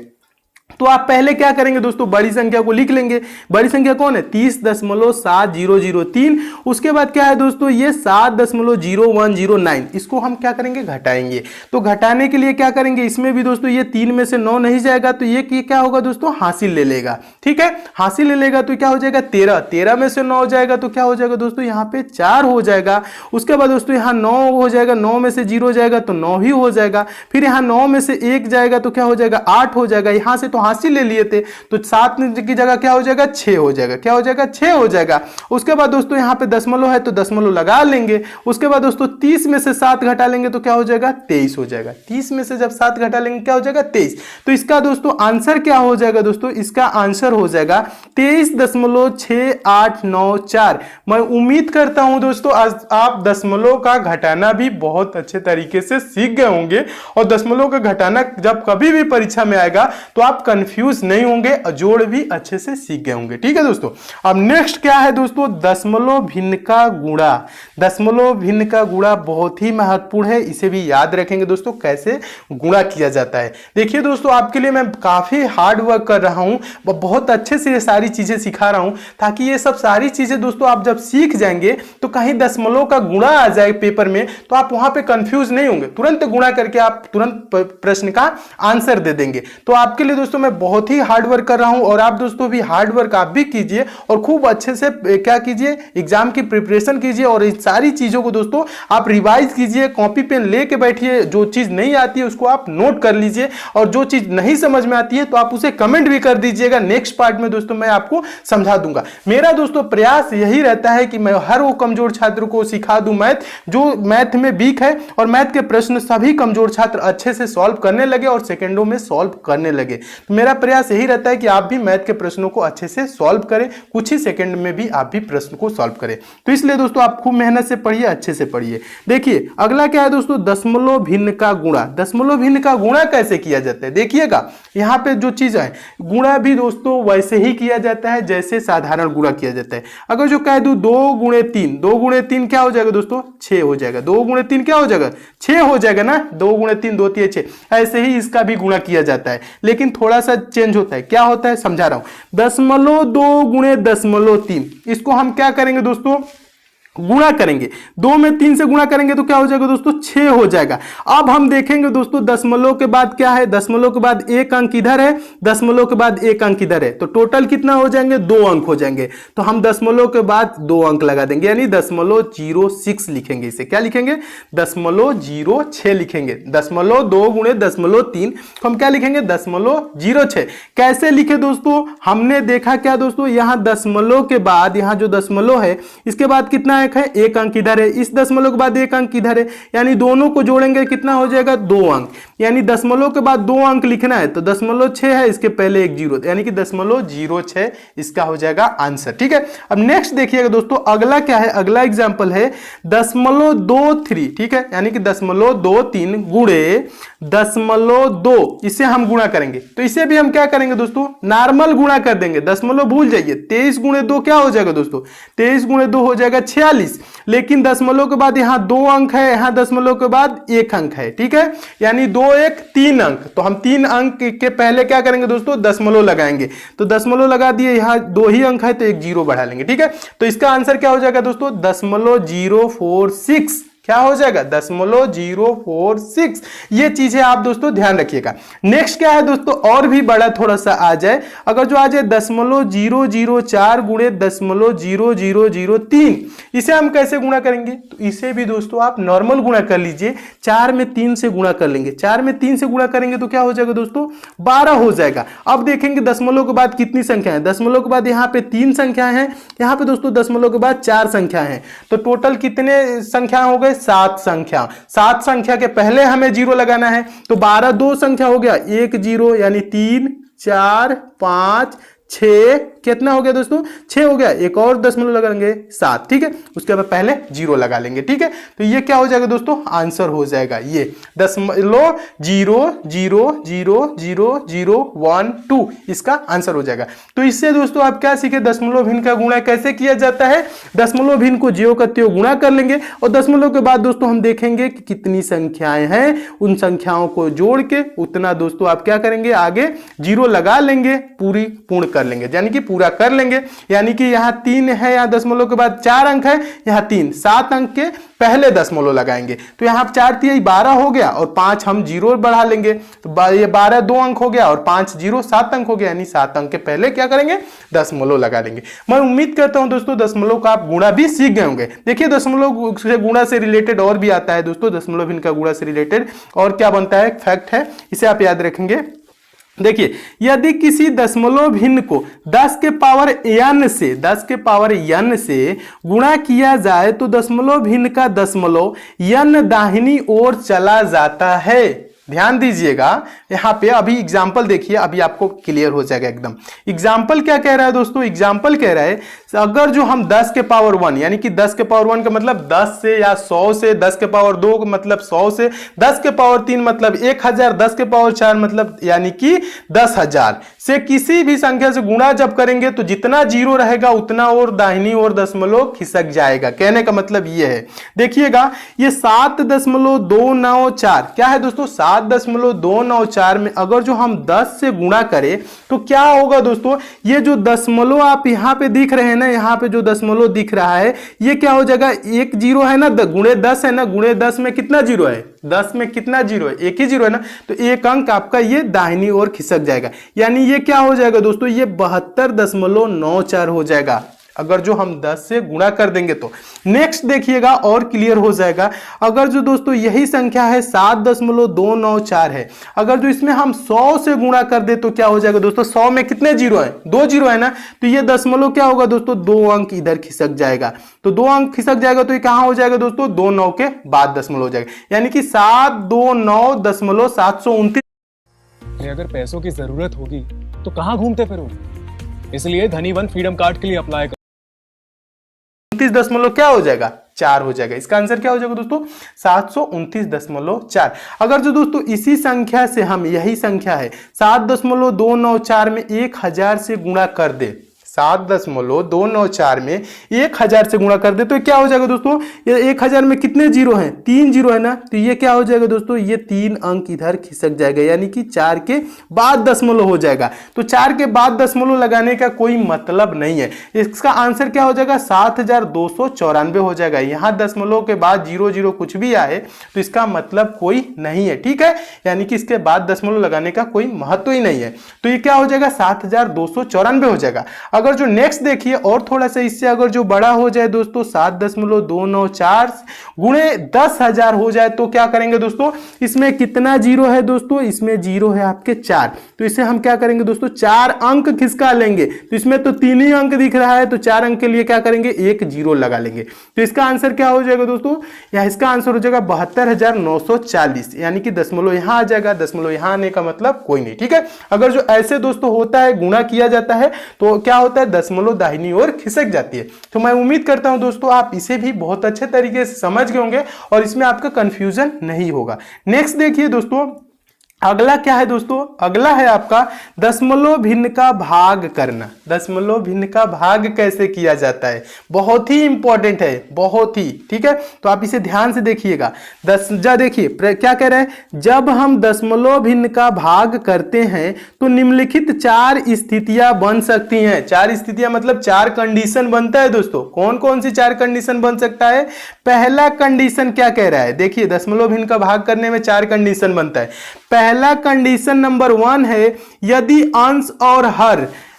तो आप पहले क्या करेंगे दोस्तों, बड़ी संख्या को लिख लेंगे। बड़ी संख्या कौन है, 30.7003। उसके बाद क्या है दोस्तों, ये 7.0109, इसको हम क्या करेंगे, घटाएंगे। तो घटाने के लिए क्या करेंगे, इसमें भी दोस्तों ये 3 में से 9 नहीं जाएगा, तो ये क्या होगा दोस्तों, हासिल ले लेगा। ठीक है, हासिल ले लेगा तो क्या हो जाएगा, 13। 13 में से 9 जाएगा तो क्या हो जाएगा दोस्तों, यहाँ पे 4 हो जाएगा। उसके बाद दोस्तों यहाँ 9 हो जाएगा, 9 में से 0 जाएगा तो 9 ही हो जाएगा। फिर यहाँ 9 में से 1 जाएगा तो क्या हो जाएगा, 8 हो जाएगा। यहाँ से तो हासिल ले लिए थे, तो 7 की जगह क्या हो जाएगा, 6 हो जाएगा। क्या हो जाएगा, 6 हो जाएगा। उसके बाद दोस्तों यहाँ पे दशमलव है तो दशमलव लगा लेंगे। उसके बाद दोस्तों 30 में से 7 घटा लेंगे तो क्या हो जाएगा, 23 हो जाएगा। 30 में से जब 7 घटा लेंगे क्या हो जाएगा, 23। तो इसका दोस्तों आंसर क्या हो जाएगा दोस्तों, इसका आंसर हो जाएगा 23.6894। मैं उम्मीद करता हूं दोस्तों आज आप दशमलव का घटाना भी बहुत अच्छे तरीके से सीख गए होंगे, और दशमलव का घटाना जब कभी भी परीक्षा में आएगा तो आप कंफ्यूज नहीं होंगे, जोड़ भी अच्छे से सीख गए होंगे। ठीक है दोस्तों, अब नेक्स्ट क्या है दोस्तों, दशमलव भिन्न का गुणा। दशमलव भिन्न का गुणा बहुत ही महत्वपूर्ण है, इसे भी याद रखेंगे दोस्तों, कैसे गुणा किया जाता है। देखिए दोस्तों, आपके लिए मैं काफी हार्ड वर्क कर रहा हूं, बहुत अच्छे से ये सारी चीजें सिखा रहा हूं, ताकि ये सब सारी चीजें दोस्तों आप जब सीख जाएंगे तो कहीं दशमलव का गुणा आ जाए पेपर में तो आप वहां पे कंफ्यूज नहीं होंगे, तुरंत गुणा करके आप तुरंत प्रश्न का आंसर दे देंगे। तो आपके लिए दोस्तों दोस्तों मैं बहुत ही हार्ड वर्क कर रहा हूं और आप दोस्तों भी हार्ड वर्क आप भी कीजिए और खूब अच्छे से क्या कीजिए, एग्जाम की प्रिपरेशन कीजिए और इन सारी चीजों को दोस्तों आप रिवाइज कीजिए, कॉपी पेन लेके बैठिए, जो चीज नहीं आती है उसको आप नोट कर लीजिए और जो चीज नहीं समझ में आती है तो आप उसे कमेंट भी कर दीजिएगा। नेक्स्ट पार्ट में दोस्तों मैं आपको समझा दूंगा। मेरा दोस्तों प्रयास यही रहता है कि मैं हर वो कमजोर छात्र को सिखा दूं मैथ, जो मैथ में वीक है, और मैथ के प्रश्न सभी कमजोर छात्र अच्छे से सॉल्व करने लगे और सेकंडों में सॉल्व करने लगे। तो मेरा प्रयास यही रहता है कि आप भी मैथ के प्रश्नों को अच्छे से सॉल्व करें, कुछ ही सेकंड में भी आप भी प्रश्न को सॉल्व करें। तो इसलिए दोस्तों आप खूब मेहनत से पढ़िए, अच्छे से पढ़िए। देखिए अगला क्या है दोस्तों, दशमलव भिन्न का गुणा। दशमलव भिन्न का गुणा कैसे किया जाता है, देखिएगा यहाँ पे जो चीज है, गुणा भी दोस्तों वैसे ही किया जाता है जैसे साधारण गुणा किया जाता है। अगर जो कह दूं 2 गुणे 3, 2 गुणे 3 क्या हो जाएगा दोस्तों, 6 हो जाएगा। 2 गुणे 3 क्या हो जाएगा, 6 हो जाएगा ना। 2 गुणे 3 2 3 6, ऐसे ही इसका भी गुणा किया जाता है, लेकिन थोड़ा सा चेंज होता है। क्या होता है समझा रहा हूं। 0.2 गुणे 0.3, इसको हम क्या करेंगे दोस्तों, गुणा करेंगे। 2 में 3 से गुणा करेंगे तो क्या हो जाएगा दोस्तों, 6 हो जाएगा। अब हम देखेंगे दोस्तों दशमलव के बाद क्या है, दशमलव के बाद एक अंक इधर है, दशमलव के बाद एक अंक इधर है, तो टोटल कितना हो जाएंगे, 2 अंक हो जाएंगे। तो हम दशमलव के बाद 2 अंक लगा देंगे, यानी 0.06 लिखेंगे। इसे क्या लिखेंगे, 0.06 लिखेंगे। 0.2 गुणे 0.3 तो हम क्या लिखेंगे, 0.06। कैसे लिखे दोस्तों, हमने देखा क्या दोस्तों, यहां दशमलव के बाद, यहां जो दशमलव है इसके बाद कितना अंक है, एक अंक इधर है, इस दशमलव के बाद एक अंक इधर है, यानी दोनों को जोड़ेंगे कितना हो जाएगा, 2 अंक। यानी दशमलव के बाद 2 अंक लिखना है तो 0.6 है, इसके पहले एक जीरो, यानी कि 0.06 इसका हो जाएगा आंसर। ठीक है, अब नेक्स्ट देखिएगा दोस्तों, अगला क्या है, अगला एग्जांपल है 0.23। ठीक है, यानी कि 0.23 गुणे 0.2, इसे हम गुणा करेंगे। तो इसे भी हम क्या करेंगे दोस्तों, नॉर्मल गुणा कर देंगे, दशमलव भूल जाइए। 23 गुणे 2 क्या हो जाएगा दोस्तों, 23 गुणे 2 हो जाएगा 46। लेकिन दशमलव के बाद यहां 2 अंक है, यहां दशमलव के बाद 1 अंक है। ठीक है, यानी 2 1 3 अंक, तो हम 3 अंक के पहले क्या करेंगे दोस्तों, दशमलव लगाएंगे। तो दशमलव लगा दिए, यहां 2 ही अंक है तो एक जीरो बढ़ा लेंगे। ठीक है, तो इसका आंसर क्या हो जाएगा दोस्तों, 0.046 क्या हो जाएगा, 0.046। ये चीजें आप दोस्तों ध्यान रखिएगा। नेक्स्ट क्या है दोस्तों, और भी बड़ा थोड़ा सा आ जाए, अगर जो आ जाए 0.004 गुणे 0.0003, इसे हम कैसे गुणा करेंगे, तो इसे भी दोस्तों आप नॉर्मल गुणा कर लीजिए। 4 में 3 से गुणा कर लेंगे, 4 में 3 से गुणा करेंगे तो क्या हो जाएगा दोस्तों, 12 हो जाएगा। अब देखेंगे दशमलव के बाद कितनी संख्या है, दशमलव के बाद यहाँ पे 3 संख्या है, यहाँ पे दोस्तों दशमलव के बाद 4 संख्या है, तो टोटल कितने संख्या हो गए, 7 संख्या। 7 संख्या के पहले हमें जीरो लगाना है, तो 12 2 संख्या हो गया, 1 0, यानी 3 4 5 6, कितना हो गया दोस्तों, 6 हो गया। एक और दशमलव लगाएंगे 7। ठीक है, उसके बाद पहले जीरो लगा लेंगे। ठीक है, तो ये क्या हो जाएगा दोस्तों, आंसर हो जाएगा ये 0.0000012, इसका आंसर हो जाएगा। तो इससे दोस्तों आप क्या सीखे, दशमलव भिन्न का गुणा कैसे किया जाता है। दशमलव भिन्न को ज्यों का त्यों गुणा कर लेंगे और दशमलव के बाद दोस्तों हम देखेंगे कि कितनी संख्याएं हैं, उन संख्याओं को जोड़ के उतना दोस्तों आप क्या करेंगे, आगे जीरो लगा लेंगे, पूर्ण कर लेंगे, यानी कि पूरा कर लेंगे। यानी कि यहाँ 3 है, यहाँ दशमलव के बाद 4 अंक है, यहाँ 3, 7 अंक के पहले दशमलव लगाएंगे, तो यहाँ 4 3 12 हो गया और 5 हम जीरो बढ़ा लेंगे, तो ये 12 2 अंक हो गया और 5 जीरो 7 अंक हो गया, यानी 7 अंक के पहले क्या करेंगे, दशमलव लगा लेंगे। मैं उम्मीद करता हूं दोस्तों दशमलव का आप गुणा भी सीख गए होंगे। देखिए दशमलव से गुणा से रिलेटेड और भी आता है दोस्तों, दशमलव भिन्न का गुणा से रिलेटेड और क्या बनता है, फैक्ट है, इसे आप याद रखेंगे। देखिए यदि किसी दशमलव भिन्न को 10 के पावर n से गुणा किया जाए तो दशमलव भिन्न का दशमलव n दाहिनी ओर चला जाता है। ध्यान दीजिएगा यहाँ पे, अभी एग्जाम्पल देखिए, अभी आपको क्लियर हो जाएगा एकदम। एग्जाम्पल क्या कह रहा है दोस्तों, एग्जाम्पल कह रहा है अगर जो हम 10 के पावर 1, यानी कि 10 के पावर 1 का मतलब 10 से या 100 से, 10 के पावर 2 का मतलब 100 से, 10 के पावर 3 मतलब 1000, 10 के पावर 4 मतलब यानी कि 10,000 से किसी भी संख्या से गुणा जब करेंगे तो जितना जीरो रहेगा उतना और दाहिनी ओर दशमलव खिसक जाएगा। कहने का मतलब ये है, देखिएगा ये 7.294 क्या है दोस्तों, 7.294 में अगर जो हम 10 से गुणा करें तो क्या होगा दोस्तों, ये जो दशमलव आप यहाँ पे दिख रहे हैं ना, यहाँ पे जो दशमलव दिख रहा है ये क्या हो जाएगा, एक जीरो है ना, गुणे 10 है ना, गुणे 10 में कितना जीरो है, 10 में कितना जीरो है, एक ही जीरो है ना, तो एक अंक आपका ये दाहिनी ओर खिसक जाएगा, यानी ये क्या हो जाएगा दोस्तों, ये 72.94 हो जाएगा अगर जो हम 10 से गुणा कर देंगे तो। नेक्स्ट देखिएगा और क्लियर हो जाएगा, अगर जो दोस्तों यही संख्या है 7.294 है, अगर जो इसमें हम 100 से गुणा कर दे तो क्या हो जाएगा दोस्तों, 100 में कितने जीरो है, 2 जीरो है ना, तो ये दशमलव क्या होगा दोस्तों, 2 अंक इधर खिसक जाएगा, तो 2 अंक खिसक जाएगा तो ये कहां हो जाएगा दोस्तों, 2 9 के बाद दशमलव हो जाएगा, यानी कि 729.729। अगर पैसों की जरूरत होगी तो कहां घूमते फिरोगे, इसलिए धनी वन फ्रीडम कार्ड के लिए अप्लाई करो। 29 क्या हो जाएगा, 4 हो जाएगा। इसका आंसर क्या हो जाएगा दोस्तों, 729.4। अगर जो दोस्तों इसी संख्या से हम, यही संख्या है 7.294 में 1000 से गुणा कर दे, 7.294 में 1000 से गुणा कर दे तो क्या हो जाएगा दोस्तों, ये 1000 में कितने जीरो हैं, 3 जीरो है ना, तो ये क्या हो जाएगा दोस्तों, ये 3 अंक इधर खिसक जाएगा, यानी कि 4 के बाद दशमलव हो जाएगा, तो 4 के बाद दशमलव लगाने का कोई मतलब नहीं है। इसका आंसर क्या हो जाएगा, 7294 हो जाएगा। यहाँ दशमलव के बाद जीरो जीरो कुछ भी आए तो इसका मतलब कोई नहीं है, ठीक है, यानी कि इसके बाद दशमलव लगाने का कोई महत्व ही नहीं है, तो ये क्या हो जाएगा, 7294 हो जाएगा। अगर जो नेक्स्ट देखिए और थोड़ा सा इससे अगर जो बड़ा हो जाए दोस्तों, 7.294 गुणे 10,000 हो जाए तो क्या करेंगे दोस्तों, इसमें कितना जीरो है दोस्तों, इसमें जीरो है आपके 4, तो इसे हम क्या करेंगे दोस्तों, 4 अंक खिसका लेंगे, तो इसमें तो 3 ही अंक दिख रहा है, तो 4 अंक के लिए क्या करेंगे, एक जीरो लगा लेंगे, तो इसका आंसर क्या हो जाएगा दोस्तों, या इसका आंसर हो जाएगा 72,940, यानी कि दशमलव यहां आ जाएगा, दशमलव यहां आने का मतलब कोई नहीं, ठीक है। अगर जो ऐसे दोस्तों होता है, गुणा किया जाता है तो क्या होता है, दशमलव दाहिनी ओर खिसक जाती है। तो मैं उम्मीद करता हूं दोस्तों आप इसे भी बहुत अच्छे तरीके से समझ गए होंगे और इसमें आपका कंफ्यूजन नहीं होगा। नेक्स्ट देखिए दोस्तों, अगला क्या है दोस्तों, अगला है आपका दशमलव भिन्न का भाग करना। दशमलव भिन्न का भाग कैसे किया जाता है, बहुत ही इंपॉर्टेंट है, बहुत ही, ठीक है, तो आप इसे ध्यान से देखिएगा। देखिए क्या कह रहा है, जब हम दशमलव भिन्न का भाग करते हैं तो निम्नलिखित 4 स्थितियां बन सकती हैं। 4 स्थितियां मतलब 4 कंडीशन बनता है दोस्तों। कौन कौन सी 4 कंडीशन बन सकता है, पहला कंडीशन क्या कह रहा है, देखिए दशमलव भिन्न का भाग करने में 4 कंडीशन बनता है। पहला कंडीशन नंबर 1 है, यदि अंश और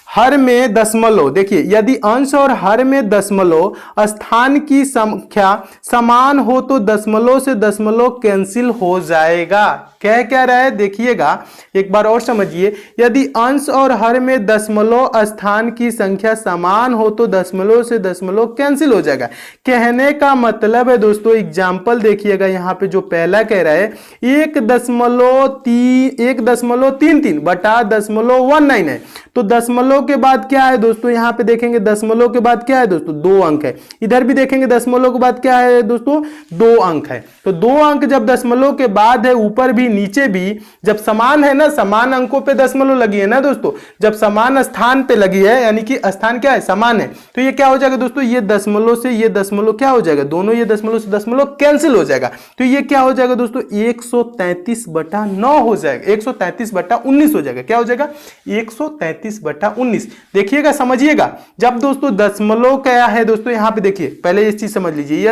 हर में दशमलव, देखिए यदि अंश और हर में दशमलव स्थान की संख्या समान हो तो दशमलव से दशमलव कैंसिल हो जाएगा। क्या रहा है देखिएगा, एक बार और समझिए, यदि अंश और हर में दशमलव स्थान की संख्या समान हो तो दशमलव से दशमलव कैंसिल हो जाएगा। कहने का मतलब है दोस्तों, एग्जाम्पल देखिएगा, यहाँ पे जो पहला कह रहा है 1.33 बटा 0.19 है, तो दशमलव के बाद क्या है दोस्तों, यहाँ पे देखेंगे दशमलव के बाद क्या है दोस्तों, 2 अंक है। इधर भी देखेंगे दशमलव के बाद क्या है दोस्तों, 2 अंक है। तो 2 अंक जब दशमलव के बाद है, ऊपर भी नीचे भी, जब समान है ना, समान अंकों पे दशमलव लगी है ना दोस्तों, जब समान स्थान पे लगी है, यानी कि स्थान क्या है, समान है, तो ये क्या हो जाएगा दोस्तों, ये दशमलव से ये दशमलव क्या हो जाएगा, दोनों ये दशमलव से दशमलव कैंसिल हो जाएगा, तो ये क्या हो जाएगा दोस्तों, 133/9 हो जाएगा, 133/19 हो जाएगा। क्या हो जाएगा, 133/19। देखिएगा, समझिएगा, जब दोस्तों दशमलव क्या है दोस्तों, यहां पे देखिए, पहले इस चीज समझ लीजिए,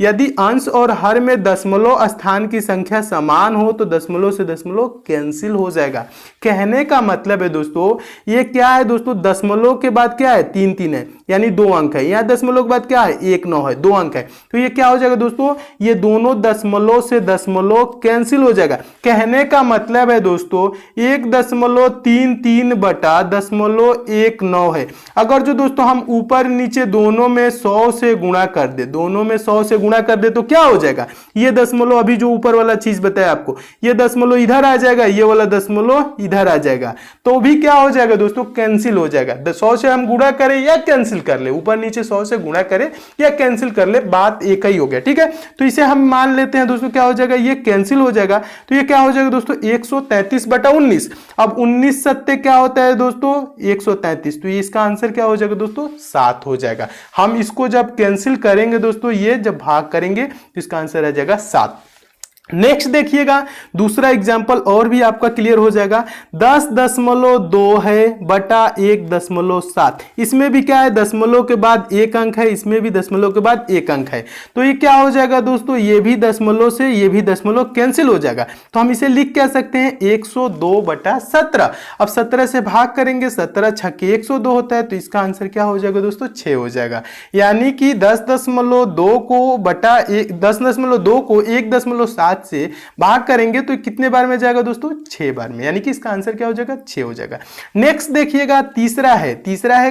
यदि अंश और हर में दशमलव स्थान की संख्या समान हो तो दशमलव से दशमलव कैंसिल हो जाएगा। कहने का मतलब है दोस्तों, ये क्या है दोस्तों, दशमलव के बाद क्या है, 3 है, यानी 2 अंक है, यहाँ दशमलव के बाद क्या है, 1 9 है, 2 अंक है, तो ये क्या हो जाएगा दोस्तों, ये दोनों दशमलव से दशमलव कैंसिल हो जाएगा। कहने का मतलब है दोस्तों, 1.33 बटा 0.19 है। अगर जो दोस्तों हम ऊपर नीचे दोनों में 100 से गुणा कर दे, दोनों में 100 से गुणा कर दे तो क्या हो जाएगा, ये दशमलव अभी जो ऊपर वाला चीज बताया आपको, ये दशमलव इधर आ जाएगा, ये वाला दशमलव इधर आ जाएगा, तो भी क्या हो जाएगा दोस्तों, कैंसिल हो जाएगा। 100 से हम गुणा करें या कैंसिल कर ले, ऊपर नीचे 100 से गुणा करें या कैंसिल कर ले, बात एक ही हो गया, ठीक है। तो इसे हम मान लेते हैं दोस्तों, क्या हो जाएगा, ये कैंसिल हो जाएगा, तो ये क्या हो जाएगा दोस्तों, 133/19। अब 19 सत्ते क्या होता है दोस्तों, 133, तो इसका आंसर क्या हो जाएगा दोस्तों, 7 हो जाएगा। हम इसको जब कैंसिल करेंगे दोस्तों, ये जब भाग करेंगे तो इसका आंसर आ जाएगा 7। नेक्स्ट देखिएगा, दूसरा एग्जाम्पल और भी आपका क्लियर हो जाएगा। 10.2 है बटा 1.7, इसमें भी क्या है, दशमलव के बाद एक अंक है, इसमें भी दशमलव के बाद एक अंक है, तो ये क्या हो जाएगा दोस्तों, ये भी दशमलव से ये भी दशमलव कैंसिल हो जाएगा, तो हम इसे लिख क्या सकते हैं 102/17। अब 17 से भाग करेंगे, 17 छक्के 102 होता है, तो इसका आंसर क्या हो जाएगा दोस्तों 6 हो जाएगा। यानी कि 10.2 को बटा 10.2 को 1.7 से भाग करेंगे तो कितने बार में जाएगा दोस्तों 6 बार में, यानी कि इसका आंसर क्या हो जाएगा 6 हो जाएगा। नेक्स्ट देखिएगा, तीसरा है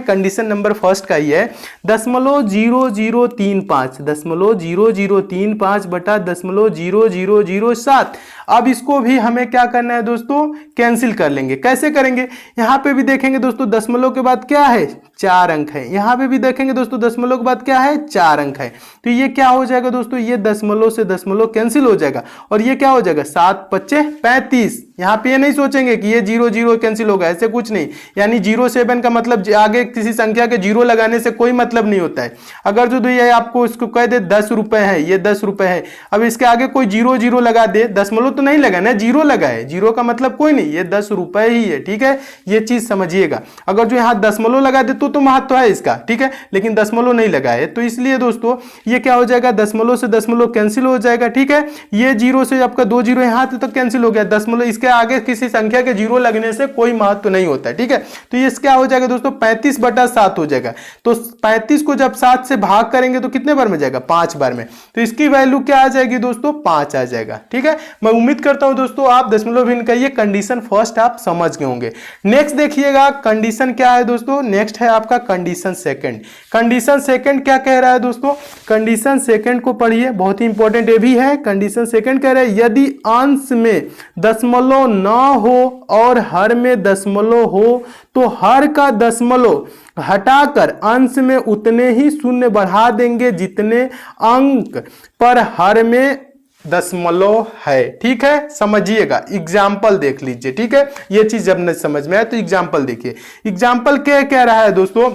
कंडीशन नंबर फर्स्ट का ही है, 0.0035 बटा 0.0007। अब इसको भी हमें क्या करना है दोस्तों, कैंसिल कर लेंगे। कैसे करेंगे, यहां पे भी देखेंगे दोस्तों दशमलव के बाद क्या है 4 अंक है, यहां पे भी देखेंगे दोस्तों दशमलव के बाद क्या है 4 अंक है, तो ये क्या हो जाएगा दोस्तों, ये दशमलव से दशमलव कैंसिल हो जाएगा और ये क्या हो जाएगा 7×5=35। यहां पे ये नहीं सोचेंगे कि ये 0 0 कैंसिल होगा, ऐसे कुछ नहीं, यानी 07 का मतलब आगे किसी संख्या के 0 लगाने से कोई मतलब नहीं होता है। अगर जो ये आपको इसको कह दे 10 रुपए है, ये 10 रुपए है, अब इसके आगे कोई 0 0 लगा दे, दशमलव तो नहीं लगा ना, 0 लगा है, 0 का मतलब कोई नहीं, ये 10 रुपए ही है, ठीक है, ये चीज समझिएगा। अगर जो यहाँ दशमलव लगा दे तो महत्व है इसका, ठीक है, लेकिन दशमलव नहीं लगा है, तो इसलिए दोस्तों ये क्या हो जाएगा, दशमलव से दशमलव कैंसिल हो जाएगा, ठीक है, ये 0 से आपका 2 0 यहाँ तक कैंसिल हो गया, दशमलव इसके आगे किसी संख्या के 0 लगने से कोई महत्व नहीं होता है, ठीक है, तो ये क्या हो जाएगा दोस्तों 35/7 हो जाएगा। तो 35 को जब 7 से भाग करेंगे तो कितने बार में जाएगा 5 बार में, तो इसकी वैल्यू क्या आ जाएगी दोस्तों 5 आ जाएगा, ठीक है। मैं उम्मीद करता हूं दोस्तों आप दशमलव भिन्न का ये कंडीशन फर्स्ट आप समझ गए होंगे। नेक्स्ट देखिएगा कंडीशन क्या है दोस्तों, नेक्स्ट है आपका कंडीशन सेकंड। कंडीशन सेकंड क्या कह रहा है दोस्तों, कंडीशन सेकंड को पढ़िए, बहुत ही इंपॉर्टेंट ये भी है। कंडीशन सेकंड कह रहा है यदि अंश में दशमलव न हो और हर में दशमलव हो तो हर का दशमलव हटाकर अंश में उतने ही शून्य बढ़ा देंगे जितने अंक पर हर में दशमलव है, ठीक है, समझिएगा। एग्जाम्पल देख लीजिए, ठीक है, ये चीज जब न समझ में आए तो एग्जाम्पल देखिए। एग्जाम्पल क्या कह रहा है दोस्तों,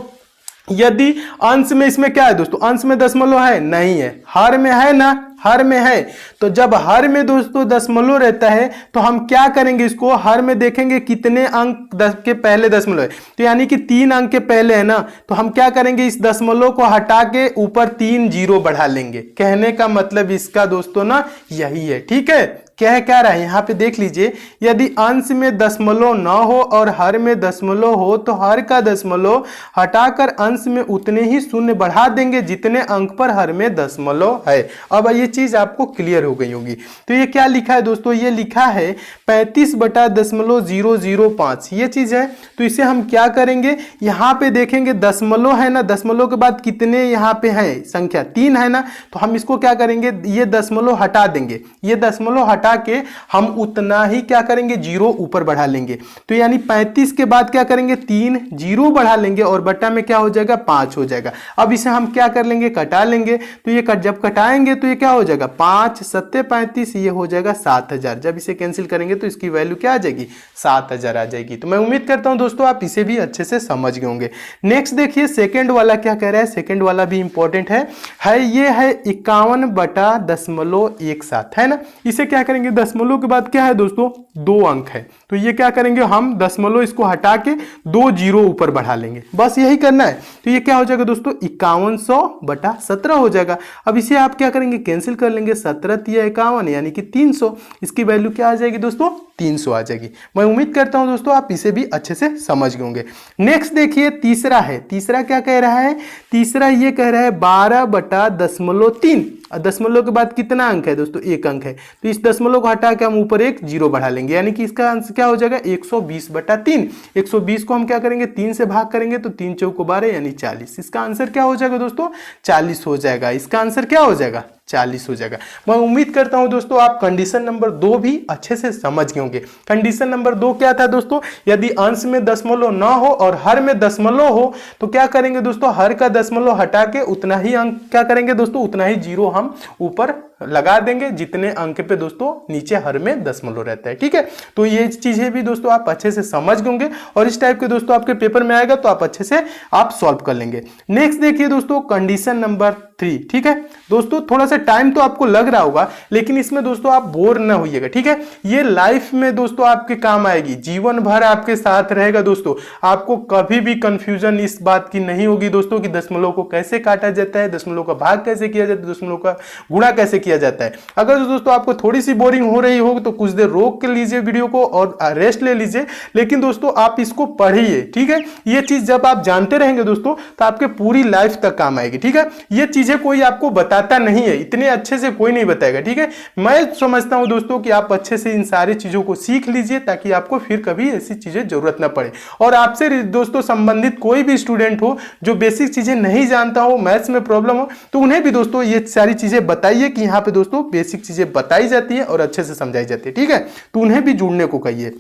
यदि अंश में इसमें क्या है दोस्तों, अंश में दशमलव है नहीं है, हर में है ना, हर में है, तो जब हर में दोस्तों दशमलव रहता है तो हम क्या करेंगे, इसको हर में देखेंगे कितने अंक के पहले दशमलव है, तो यानी कि 3 अंक के पहले है ना, तो हम क्या करेंगे इस दशमलव को हटा के ऊपर 3 0 बढ़ा लेंगे। कहने का मतलब इसका दोस्तों ना यही है, ठीक है। क्या रहा है यहाँ पे देख लीजिए, यदि अंश में दशमलव न हो और हर में दशमलव हो तो हर का दशमलव हटाकर अंश में उतने ही शून्य बढ़ा देंगे जितने अंक पर हर में दशमलव है। अब ये चीज आपको क्लियर हो गई होगी। तो ये क्या लिखा है दोस्तों, ये लिखा है 35/005, ये चीज है। तो इसे हम क्या करेंगे, यहाँ पे देखेंगे दशमलव है ना, दशमलव के बाद कितने यहाँ पे है संख्या 3 है ना, तो हम इसको क्या करेंगे, ये दशमलव हटा देंगे, ये दशमलव हटा के हम उतना ही क्या करेंगे 0 ऊपर बढ़ा लेंगे। तो यानी 35 के बाद क्या करेंगे 3 0 बढ़ा लेंगे और बट्टा में क्या हो जाएगा 5 हो जाएगा। अब इसे हम क्या कर लेंगे, कटा लेंगे। तो ये जब कटाएंगे तो ये क्या हो जाएगा 5 7 35, ये हो जाएगा 7000। जब इसे कैंसिल करेंगे तो इसकी वैल्यू क्या आ जाएगी 7000 आ जाएगी। तो मैं उम्मीद करता हूं दोस्तों आप इसे भी अच्छे से समझ गए होंगे। नेक्स्ट देखिए सेकेंड वाला क्या कह रहा है, सेकेंड वाला भी इंपॉर्टेंट है ये है 51/0.17 है ना। इसे क्या करेंगे, दशमलव के बाद क्या है दोस्तों 2 अंक है, तो ये क्या करेंगे हम दशमलव इसको हटा के 2 0 ऊपर बढ़ा लेंगे, बस यही करना है। तो ये क्या हो जाएगा दोस्तों 5100/17 हो जाएगा। अब इसे आप क्या करेंगे कैंसिल कर लेंगे, 17 × 51 यानी कि 300, इसकी वैल्यू क्या आ जाएगी दोस्तों 300 आ जाएगी। मैं उम्मीद करता हूं दोस्तों आप इसे भी अच्छे से समझ गए होंगे। नेक्स्ट देखिए तीसरा है, तीसरा क्या कह रहा है, तीसरा ये कह रहा है 12/0.3। दशमलव के बाद कितना अंक है दोस्तों 1 अंक है, तो इस दशमलव को हटा के हम ऊपर 1 0 बढ़ा लेंगे, यानी कि इसका आंसर क्या हो जाएगा 120/3। 120 को हम क्या करेंगे 3 से भाग करेंगे तो 3 × 4 = 12 यानी 40। इसका आंसर क्या हो जाएगा दोस्तों 40 हो जाएगा। इसका आंसर क्या हो जाएगा 40 हो जाएगा। मैं उम्मीद करता हूं दोस्तों आप कंडीशन नंबर 2 भी अच्छे से समझ गए होंगे। कंडीशन नंबर 2 क्या था दोस्तों, यदि अंश में दशमलव न हो और हर में दशमलव हो तो क्या करेंगे दोस्तों, हर का दशमलव हटा के उतना ही अंक क्या करेंगे दोस्तों, उतना ही 0 हम ऊपर लगा देंगे जितने अंक पे दोस्तों नीचे हर में दशमलव रहता है। ठीक है, तो ये चीजें भी दोस्तों आप अच्छे से समझ होंगे और इस टाइप के दोस्तों आपके पेपर में आएगा तो आप अच्छे से आप सॉल्व कर लेंगे। नेक्स्ट देखिए दोस्तों कंडीशन नंबर 3। ठीक है दोस्तों, थोड़ा सा टाइम तो आपको लग रहा होगा लेकिन इसमें दोस्तों आप बोर ना होइएगा। ठीक है, ये लाइफ में दोस्तों आपके काम आएगी, जीवन भर आपके साथ रहेगा दोस्तों। आपको कभी भी कंफ्यूजन इस बात की नहीं होगी दोस्तों कि दशमलव को कैसे काटा जाता है, दशमलव का भाग कैसे किया जाता है, दशमलव का गुणा कैसे किया जाता है। अगर दोस्तों आपको थोड़ी सी बोरिंग हो रही हो तो कुछ देर रोक के लीजिए वीडियो को और रेस्ट ले लीजिए, लेकिन दोस्तों आप इसको पढ़िए। ठीक है, ये चीज जब आप जानते रहेंगे दोस्तों तो आपके पूरी लाइफ तक काम आएगी। ठीक है, ये चीजें कोई आपको बताता नहीं है, इतने अच्छे से कोई नहीं बताएगा। ठीक है, मैं समझता हूं दोस्तों कि आप अच्छे से इन सारी चीजों को सीख लीजिए ताकि आपको फिर कभी ऐसी चीजें जरूरत ना पड़े। और आपसे दोस्तों संबंधित कोई भी स्टूडेंट हो जो बेसिक चीजें नहीं जानता हो, मैथ्स में प्रॉब्लम हो, तो उन्हें भी दोस्तों ये सारी चीजें बताइए कि यहाँ पे दोस्तों बेसिक चीजें बताई जाती है और अच्छे से समझाई जाती है। ठीक है, तो उन्हें भी जुड़ने को कहिए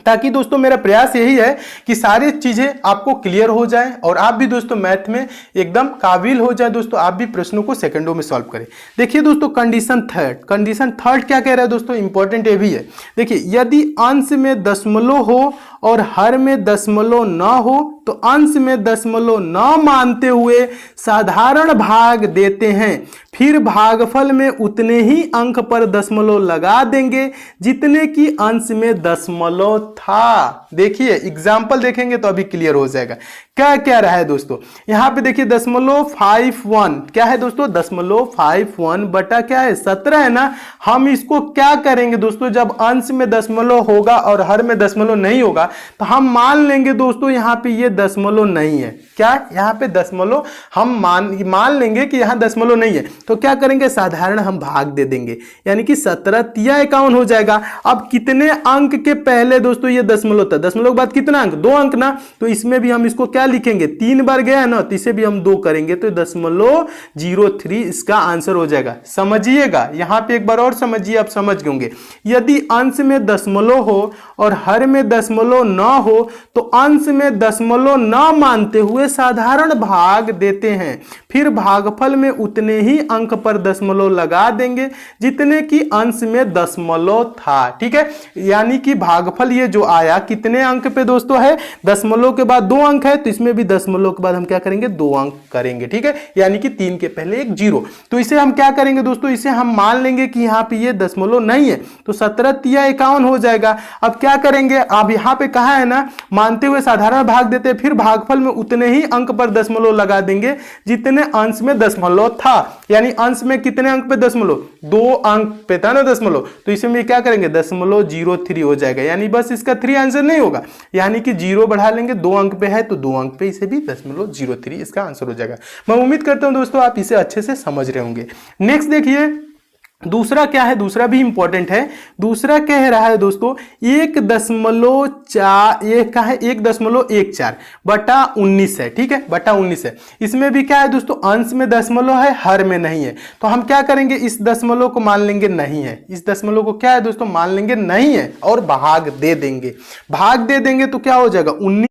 ताकि दोस्तों मेरा प्रयास यही है कि सारी चीजें आपको क्लियर हो जाए और आप भी दोस्तों मैथ में एकदम काबिल हो जाए दोस्तों, आप भी प्रश्नों को सेकंडों में सॉल्व करें। देखिए दोस्तों कंडीशन थर्ड क्या कह रहा है दोस्तों, इंपॉर्टेंट ये भी है। देखिए यदि अंश में दशमलव हो और हर में दशमलव न हो तो अंश में दशमलव न मानते हुए साधारण भाग देते हैं, फिर भागफल में उतने ही अंक पर दशमलव लगा देंगे जितने की अंश में दशमलव था। देखिए एग्जाम्पल देखेंगे तो अभी क्लियर हो जाएगा क्या क्या रहा है दोस्तों। यहां पे देखिए 0.51 क्या है दोस्तों, 0.51 बटा क्या है 17 है ना। हम इसको क्या करेंगे दोस्तों, जब अंश में दशमलव होगा और हर में दशमलव नहीं होगा तो हम मान लेंगे दोस्तों यहाँ पे ये दशमलव नहीं है। क्या यहाँ पे दशमलव हम मान लेंगे कि यहाँ दशमलव नहीं है, तो क्या करेंगे साधारण हम भाग दे देंगे, यानी कि 17 तिया 51 हो जाएगा। अब कितने अंक के पहले दोस्तों ये दशमलव था, दशमलव के बाद कितना अंक, 2 अंक ना, तो इसमें भी हम इसको क्या लिखेंगे, 3 बार गया है ना तो इसे भी हम 2 करेंगे तो 0.03 इसका आंसर हो जाएगा। समझिएगा यहाँ पे एक बार और समझिए, आप समझ गए। यदि अंश में दशमलव हो और हर में दशमलव न हो तो अंश में दशमलव न मानते हुए साधारण भाग देते हैं, फिर भागफल में उतने ही अंक पर दशमलव लगा देंगे जितने की अंश में दशमलव था। ठीक है, यानी कि भागफल ये जो आया कितने अंक पे दोस्तों है, दशमलव के बाद 2 अंक है तो इसमें भी दशमलव के बाद हम क्या करेंगे 2 अंक करेंगे। ठीक है, यानी कि 3 के पहले एक 0, तो इसे हम क्या करेंगे दोस्तों, इसे हम मान लेंगे कि यहाँ पे ये दशमलव नहीं है तो 17 तिया 51 हो जाएगा। अब क्या करेंगे, अब यहाँ पे कहा है ना मानते हुए साधारण भाग देते हैं, फिर भागफल में उतने ही अंक पर दशमलव लगा देंगे जितने अंश में दशमलव था, यानी अंश में कितने अंक पे दशमलव, 2 अंक पे था ना दशमलव, तो इसमें क्या करेंगे 0.03 हो जाएगा, यानी बस इसका 3 आंसर नहीं होगा, यानी कि 0 बढ़ा लेंगे, 2 अंक पे है तो 2 अंक पे इसे भी 0.03 इसका आंसर हो जाएगा। मैं उम्मीद करता हूं दोस्तों आप इसे अच्छे से समझ रहे होंगे। नेक्स्ट देखिए दूसरा क्या है, दूसरा भी इंपॉर्टेंट है। दूसरा कह रहा है दोस्तों 1.14 बटा 19 है। ठीक है, बटा 19 है। इसमें भी क्या है दोस्तों, अंश में दशमलव है, हर में नहीं है, तो हम क्या करेंगे इस दशमलव को मान लेंगे नहीं है, इस दशमलव को क्या है दोस्तों मान लेंगे नहीं है और भाग दे देंगे। भाग दे देंगे तो क्या हो जाएगा 19